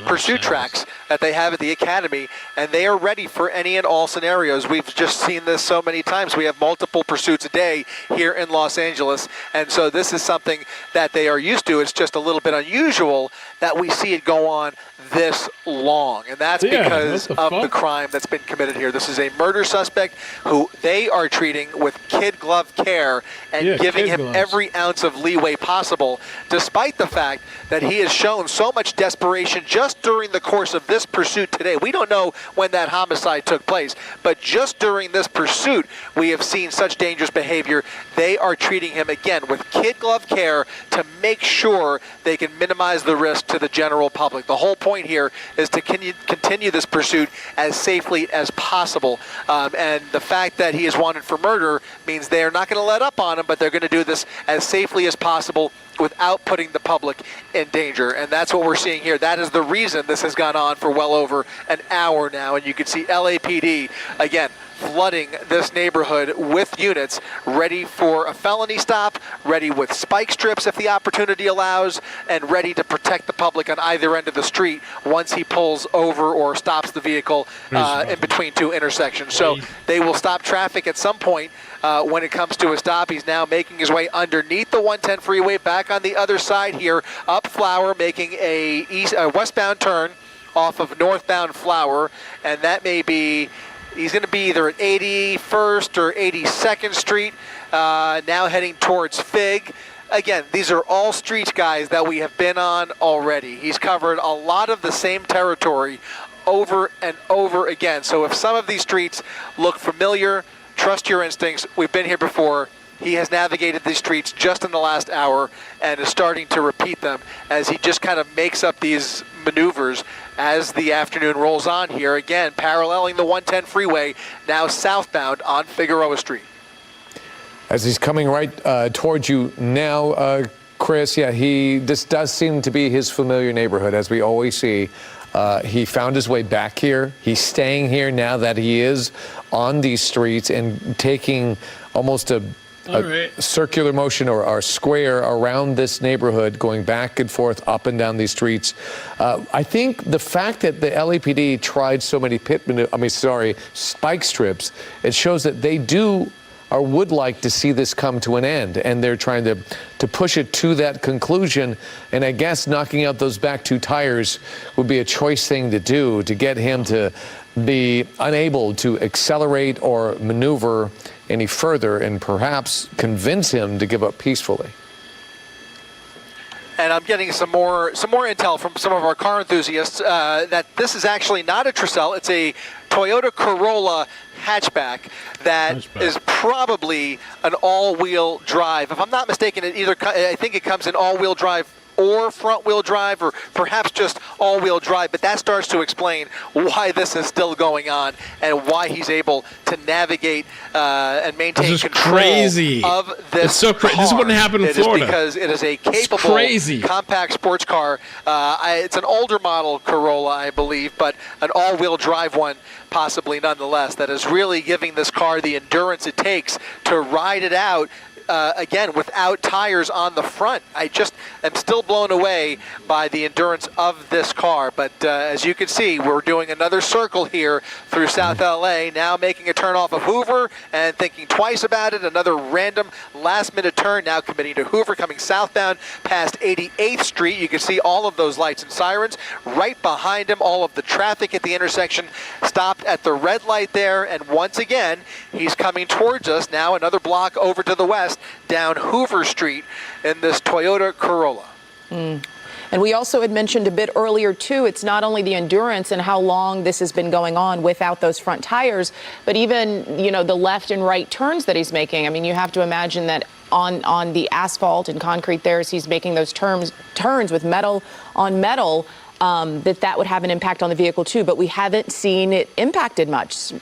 pursuit tracks that they have at the academy, and they are ready for any and all scenarios. We've just seen this so many times. We have multiple pursuits a day here in Los Angeles, and so this is something that they are used to. It's just a little bit unusual that we see it go on this long, and that's because of the crime that's been committed here. This is a murder suspect who they are treating with kid glove care and giving him every ounce of leeway possible, despite the fact that he has shown so much desperation just during the course of this pursuit today. We don't know when that homicide took place, but just during this pursuit, we have seen such dangerous behavior. They are treating him, again, with kid glove care to make sure they can minimize the risk to the general public. The whole point here is to continue this pursuit as safely as possible. And the fact that he is wanted for murder means they are not going to let up on him, but they're going to do this as safely as possible without putting the public in danger. And that's what we're seeing here. That is the reason this has gone on for well over an hour now. And you can see LAPD, again, flooding this neighborhood with units ready for a felony stop, ready with spike strips if the opportunity allows, and ready to protect the public on either end of the street once he pulls over or stops the vehicle in between two intersections. So they will stop traffic at some point when it comes to a stop. He's now making his way underneath the 110 freeway, back on the other side here, up Flower, making a westbound turn off of northbound Flower, and that may be, he's going to be either at 81st or 82nd Street, now heading towards Fig. Again, these are all streets, guys, that we have been on already. He's covered a lot of the same territory over and over again. So if some of these streets look familiar, trust your instincts. We've been here before. He has navigated these streets just in the last hour and is starting to repeat them as he just kind of makes up these maneuvers as the afternoon rolls on here. Again, paralleling the 110 freeway, now southbound on Figueroa Street.
As he's coming right towards you now, Chris, this does seem to be his familiar neighborhood, as we always see. He found his way back here. He's staying here now that he is on these streets and taking almost a circular motion or a square around this neighborhood, going back and forth, up and down these streets. I think the fact that the LAPD tried so many spike strips, it shows that they do or would like to see this come to an end, and they're trying to push it to that conclusion. And I guess knocking out those back two tires would be a choice thing to do to get him to be unable to accelerate or maneuver any further, and perhaps convince him to give up peacefully.
And I'm getting some more intel from some of our car enthusiasts that this is actually not a Tercel. It's a Toyota Corolla hatchback that is probably an all-wheel drive. If I'm not mistaken, I think it comes in all-wheel drive or front-wheel drive, or perhaps just all-wheel drive, but that starts to explain why this is still going on and why he's able to navigate and maintain control of this
It's so crazy. This wouldn't happen in Florida.
It is because it is a capable compact sports car. It's an older model Corolla, I believe, but an all-wheel drive one possibly nonetheless, that is really giving this car the endurance it takes to ride it out again, without tires on the front. I just am still blown away by the endurance of this car. But as you can see, we're doing another circle here through South LA, now making a turn off of Hoover and thinking twice about it. Another random last-minute turn, now committing to Hoover, coming southbound past 88th Street. You can see all of those lights and sirens. Right behind him, all of the traffic at the intersection stopped at the red light there. And once again, he's coming towards us now, another block over to the west, down Hoover Street in this Toyota Corolla.
And we also had mentioned a bit earlier, too, it's not only the endurance and how long this has been going on without those front tires, but even, you know, the left and right turns that he's making. I mean, you have to imagine that on the asphalt and concrete there, as he's making those turns with metal on metal, that would have an impact on the vehicle, too. But we haven't seen it impacted much,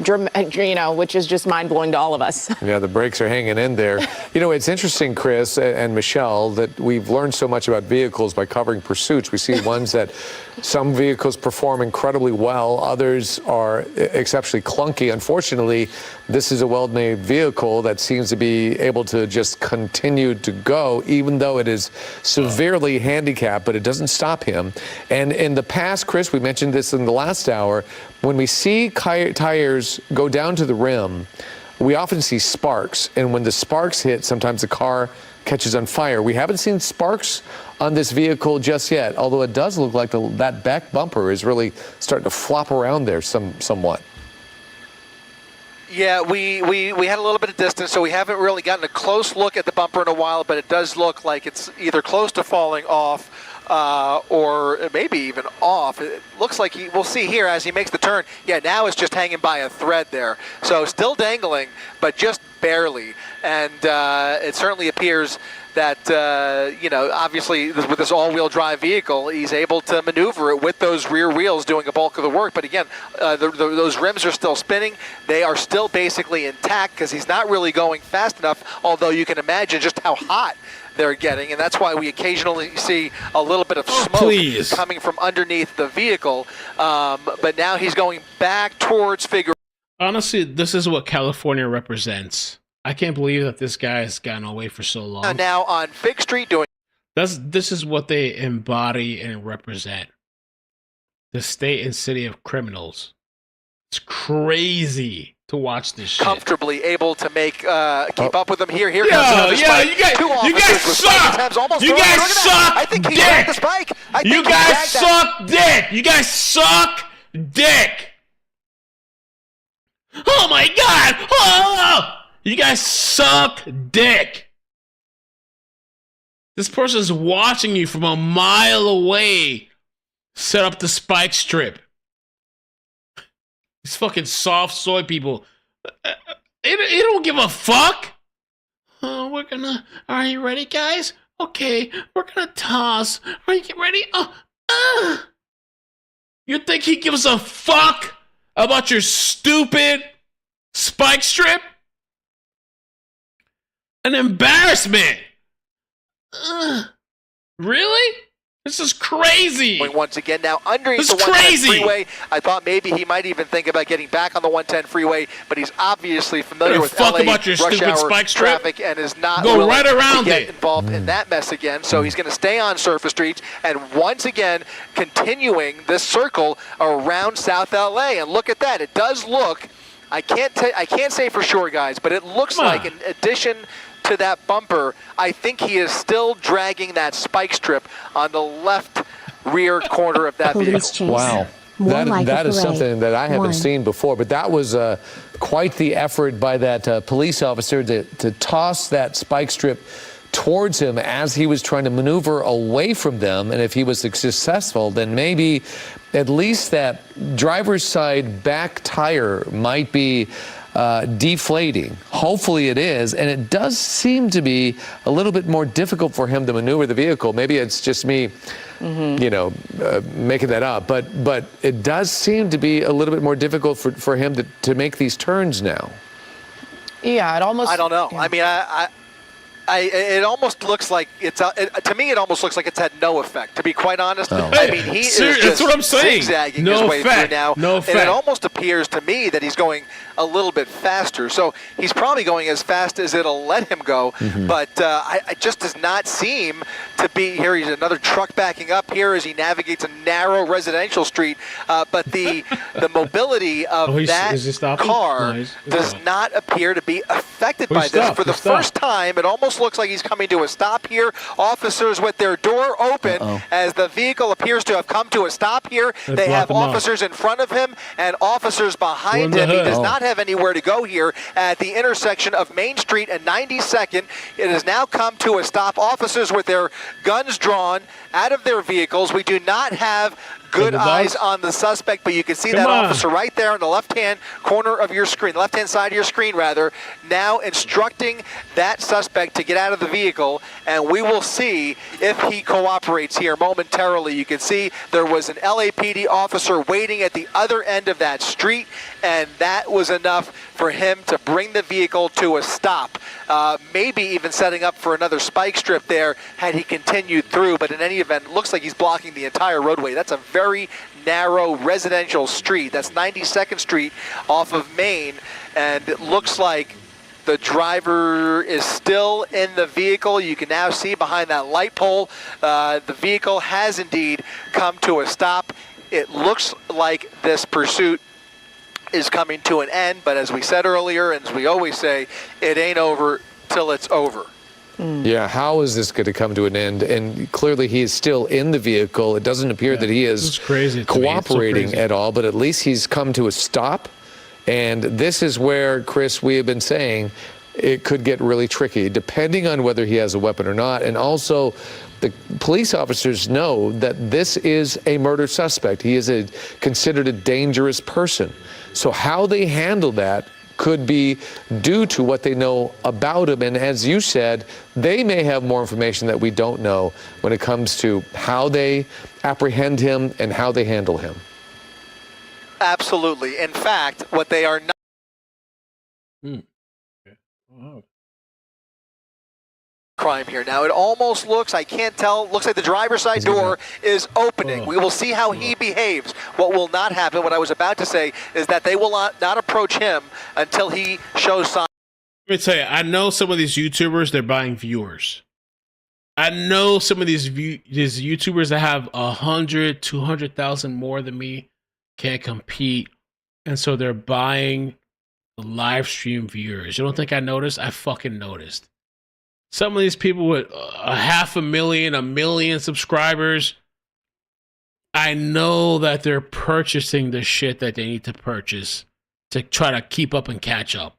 you know, which is just mind-blowing to all of us.
Yeah, the brakes are hanging in there. You know, it's interesting, Chris and Michelle, that we've learned so much about vehicles by covering pursuits. We see ones that some vehicles perform incredibly well, others are exceptionally clunky. Unfortunately, this is a well-made vehicle that seems to be able to just continue to go, even though it is severely handicapped, but it doesn't stop him. And in the past, Chris, we mentioned this in the last hour, when we see tires go down to the rim, we often see sparks. And when the sparks hit, sometimes the car catches on fire. We haven't seen sparks on this vehicle just yet, although it does look like that back bumper is really starting to flop around there somewhat.
Yeah, we had a little bit of distance, so we haven't really gotten a close look at the bumper in a while, but it does look like it's either close to falling off or maybe even off. It looks like we'll see here as he makes the turn. Yeah, now it's just hanging by a thread there. So still dangling, but just barely. And it certainly appears that, you know, obviously with this all-wheel drive vehicle, he's able to maneuver it with those rear wheels doing a bulk of the work. But again, those rims are still spinning. They are still basically intact because he's not really going fast enough, although you can imagine just how hot they're getting, and that's why we occasionally see a little bit of smoke coming from underneath the vehicle. But now he's going back towards Figueroa.
Honestly, this is what California represents. I can't believe that this guy has gotten away for so long.
Now on Fig Street doing...
This is what they embody and represent. The state and city of criminals. It's crazy to watch this shit.
Comfortably able to make keep up with them. Here comes
another spike. You guys suck. You guys suck.
I think he dragged the spike.
You guys suck dick. You guys suck dick. Oh my god. Oh, you guys suck dick. This person's watching you from a mile away. Set up the spike strip. These fucking soft soy people. They don't give a fuck. Oh, are you ready, guys? Okay, we're gonna toss. Are you ready? You think he gives a fuck about your stupid spike strip? An embarrassment. Really? This is crazy.
Once again, now underneath the 110 freeway, I thought maybe he might even think about getting back on the 110 freeway, but he's obviously familiar with LA rush hour traffic and is not willing to get involved in that mess again. So he's going to stay on surface streets and once again continuing this circle around South LA. And look at that. It does look, I can't say for sure, guys, but it looks like in addition to that bumper, I think he is still dragging that spike strip on the left rear corner of that vehicle.
Wow. That is something that I haven't seen before, but that was quite the effort by that police officer to toss that spike strip towards him as he was trying to maneuver away from them. And if he was successful, then maybe at least that driver's side back tire might be deflating. Hopefully it is, and it does seem to be a little bit more difficult for him to maneuver the vehicle. Maybe it's just me, making that up, but it does seem to be a little bit more difficult for him to make these turns now.
Yeah, it almost.
I don't know. Yeah. I mean, it almost looks like it's to me. It almost looks like it's had no effect. To be quite honest, I mean he is just
that's what I'm saying.
Zigzagging his way through now, and it almost appears to me that he's going a little bit faster. So he's probably going as fast as it'll let him go. But it just does not seem to be here. He's another truck backing up here as he navigates a narrow residential street. But the mobility of that car does not appear to be affected by this. For the first time, it almost looks like he's coming to a stop here. Officers with their door open as the vehicle appears to have come to a stop here. They have officers in front of him and officers behind him. He does not have anywhere to go here at the intersection of Main Street and 92nd. It has now come to a stop. Officers with their guns drawn out of their vehicles. We do not have good eyes on the suspect, but you can see that officer right there on the left-hand corner of your screen, left-hand side of your screen, rather, now instructing that suspect to get out of the vehicle, and we will see if he cooperates here momentarily. You can see there was an LAPD officer waiting at the other end of that street, and that was enough for him to bring the vehicle to a stop. Maybe even setting up for another spike strip there had he continued through, but in any event, it looks like he's blocking the entire roadway. That's a very narrow residential street. That's 92nd Street off of Main, and it looks like the driver is still in the vehicle. You can now see behind that light pole, the vehicle has indeed come to a stop. It looks like this pursuit is coming to an end, but as we said earlier, and as we always say, it ain't over till it's over.
Yeah, how is this going to come to an end? And clearly he is still in the vehicle. It doesn't appear that he is cooperating at all, but at least he's come to a stop. And this is where, Chris, we have been saying it could get really tricky, depending on whether he has a weapon or not. And also, the police officers know that this is a murder suspect. He is considered a dangerous person. So how they handle that could be due to what they know about him. And as you said, they may have more information that we don't know when it comes to how they apprehend him and how they handle him.
Absolutely. In fact, what they are not crime here. Now it almost looks, I can't tell, looks like the driver's side door is opening. We will see how he behaves. What will not happen, what I was about to say, is that they will not approach him until he shows signs.
Let me tell you, I know some of these YouTubers, they're buying viewers. I know some of these YouTubers that have 100, 200,000 more than me can't compete. And so they're buying the live stream viewers. You don't think I noticed? I fucking noticed. Some of these people with 500,000, 1 million subscribers, I know that they're purchasing the shit that they need to purchase to try to keep up and catch up.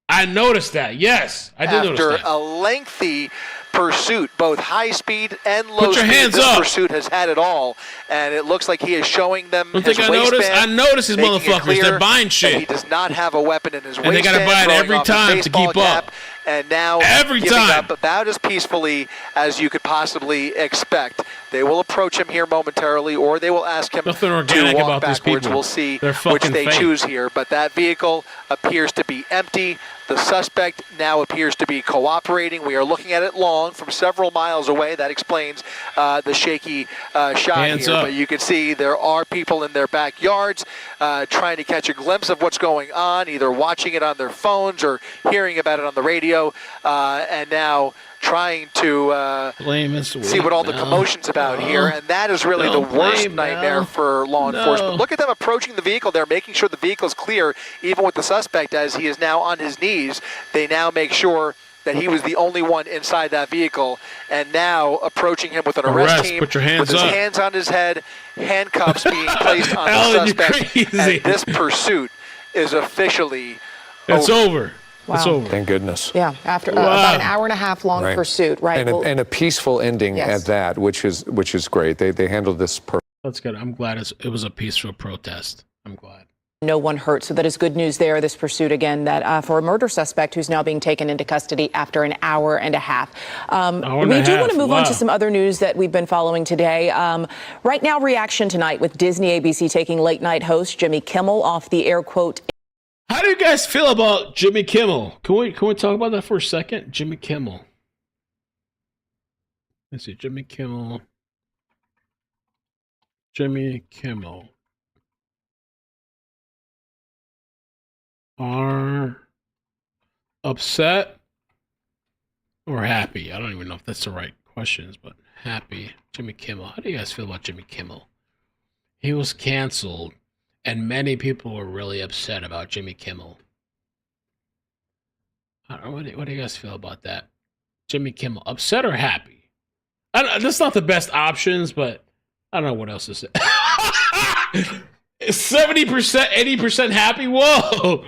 I noticed that. Yes, I did notice that.
After a lengthy pursuit, both high speed and low speed, this pursuit has had it all, and it looks like he is showing them his waistband.
I noticed these motherfuckers. They're buying shit.
He does not have a weapon in his waistband.
And they got to buy it every time to keep up.
And now giving up about as peacefully as you could possibly expect. They will approach him here momentarily, or they will ask him to walk backwards. We'll see which they choose here. But that vehicle appears to be empty. The suspect now appears to be cooperating. We are looking at it long from several miles away. That explains the shaky shot
Hands
here.
up.
But you can see there are people in their backyards trying to catch a glimpse of what's going on, either watching it on their phones or hearing about it on the radio, and now trying to see what all the commotion's about here. And that is really the worst nightmare for law enforcement. Look at them approaching the vehicle. They're making sure the vehicle's clear, even with the suspect, as he is now on his knees. They now make sure that he was the only one inside that vehicle, and now approaching him with an arrest team,
Put your hands
with his
up.
hands on his head, handcuffs being placed on the suspect, and this pursuit is officially
over.
Wow.
It's over.
Thank goodness.
Yeah, after about an hour and a half long pursuit, right?
And a peaceful ending at that, which is great. They handled this perfectly.
That's good. I'm glad it was a peaceful protest. I'm glad.
No one hurt, so that is good news there. This pursuit again, that for a murder suspect who's now being taken into custody after an hour and a half. We do want to move on to some other news that we've been following today. Right now, reaction tonight with Disney ABC taking late night host Jimmy Kimmel off the air. Quote,
how do you guys feel about Jimmy Kimmel? Can we talk about that for a second? Jimmy Kimmel. Let's see, Jimmy Kimmel. Are upset or happy? I don't even know if that's the right questions, but happy. Jimmy Kimmel. How do you guys feel about Jimmy Kimmel? He was canceled, and many people were really upset about Jimmy Kimmel. I don't know, what do you guys feel about that? Jimmy Kimmel, upset or happy? That's not the best options, but I don't know what else to say. 70%, 80% happy? Whoa!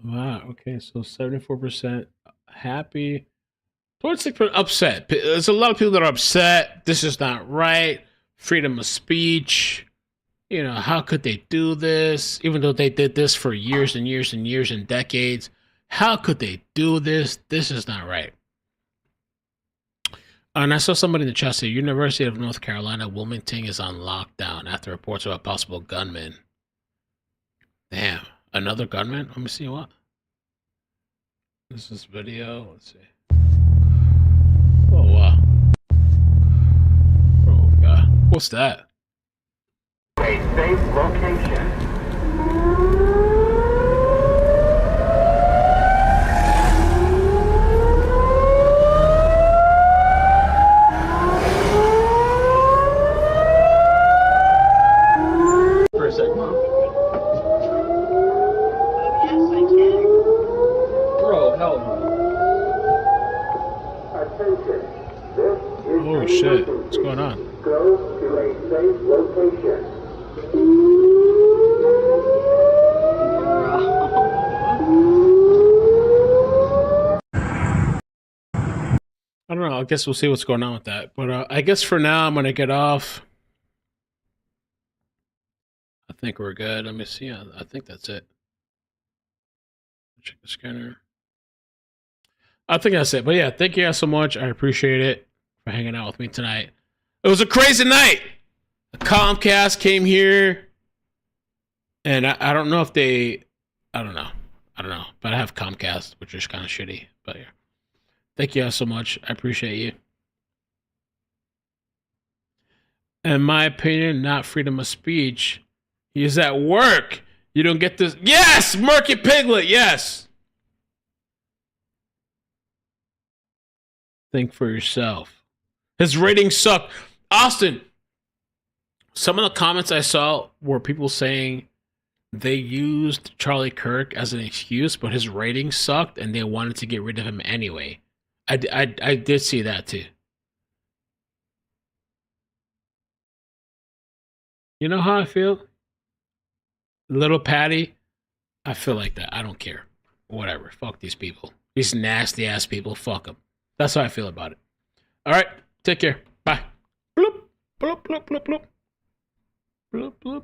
Wow. Okay. So 74% happy, 26% upset. There's a lot of people that are upset. This is not right. Freedom of speech. You know, how could they do this? Even though they did this for years and years and years and decades. How could they do this? This is not right. And I saw somebody in the chat say, University of North Carolina, Wilmington is on lockdown after reports of a possible gunman. Damn. Another gunman? Let me see what. This is video. Let's see. Oh, wow. Oh, God. What's that?
A safe location. For a second, Mom.
Oh shit, what's going on?
Go to a safe location.
I don't know, I guess we'll see what's going on with that. But I guess for now I'm gonna get off. I think we're good. Let me see. I think that's it. Check the scanner. I think that's it. But yeah, thank you guys so much. I appreciate it for hanging out with me tonight. It was a crazy night. The Comcast came here, and I don't know if they, I don't know. But I have Comcast, which is kind of shitty. But yeah, thank you guys so much. I appreciate you. In my opinion, not freedom of speech. He's at work. You don't get this. Yes, Murky Piglet. Yes. Think for yourself. His ratings suck. Austin, some of the comments I saw were people saying they used Charlie Kirk as an excuse, but his ratings sucked and they wanted to get rid of him anyway. I did see that too. You know how I feel? Little Patty, I feel like that. I don't care. Whatever. Fuck these people. These nasty ass people, fuck them. That's how I feel about it. All right, take care. Bye. Bloop, bloop, bloop, bloop, bloop. Bloop, bloop.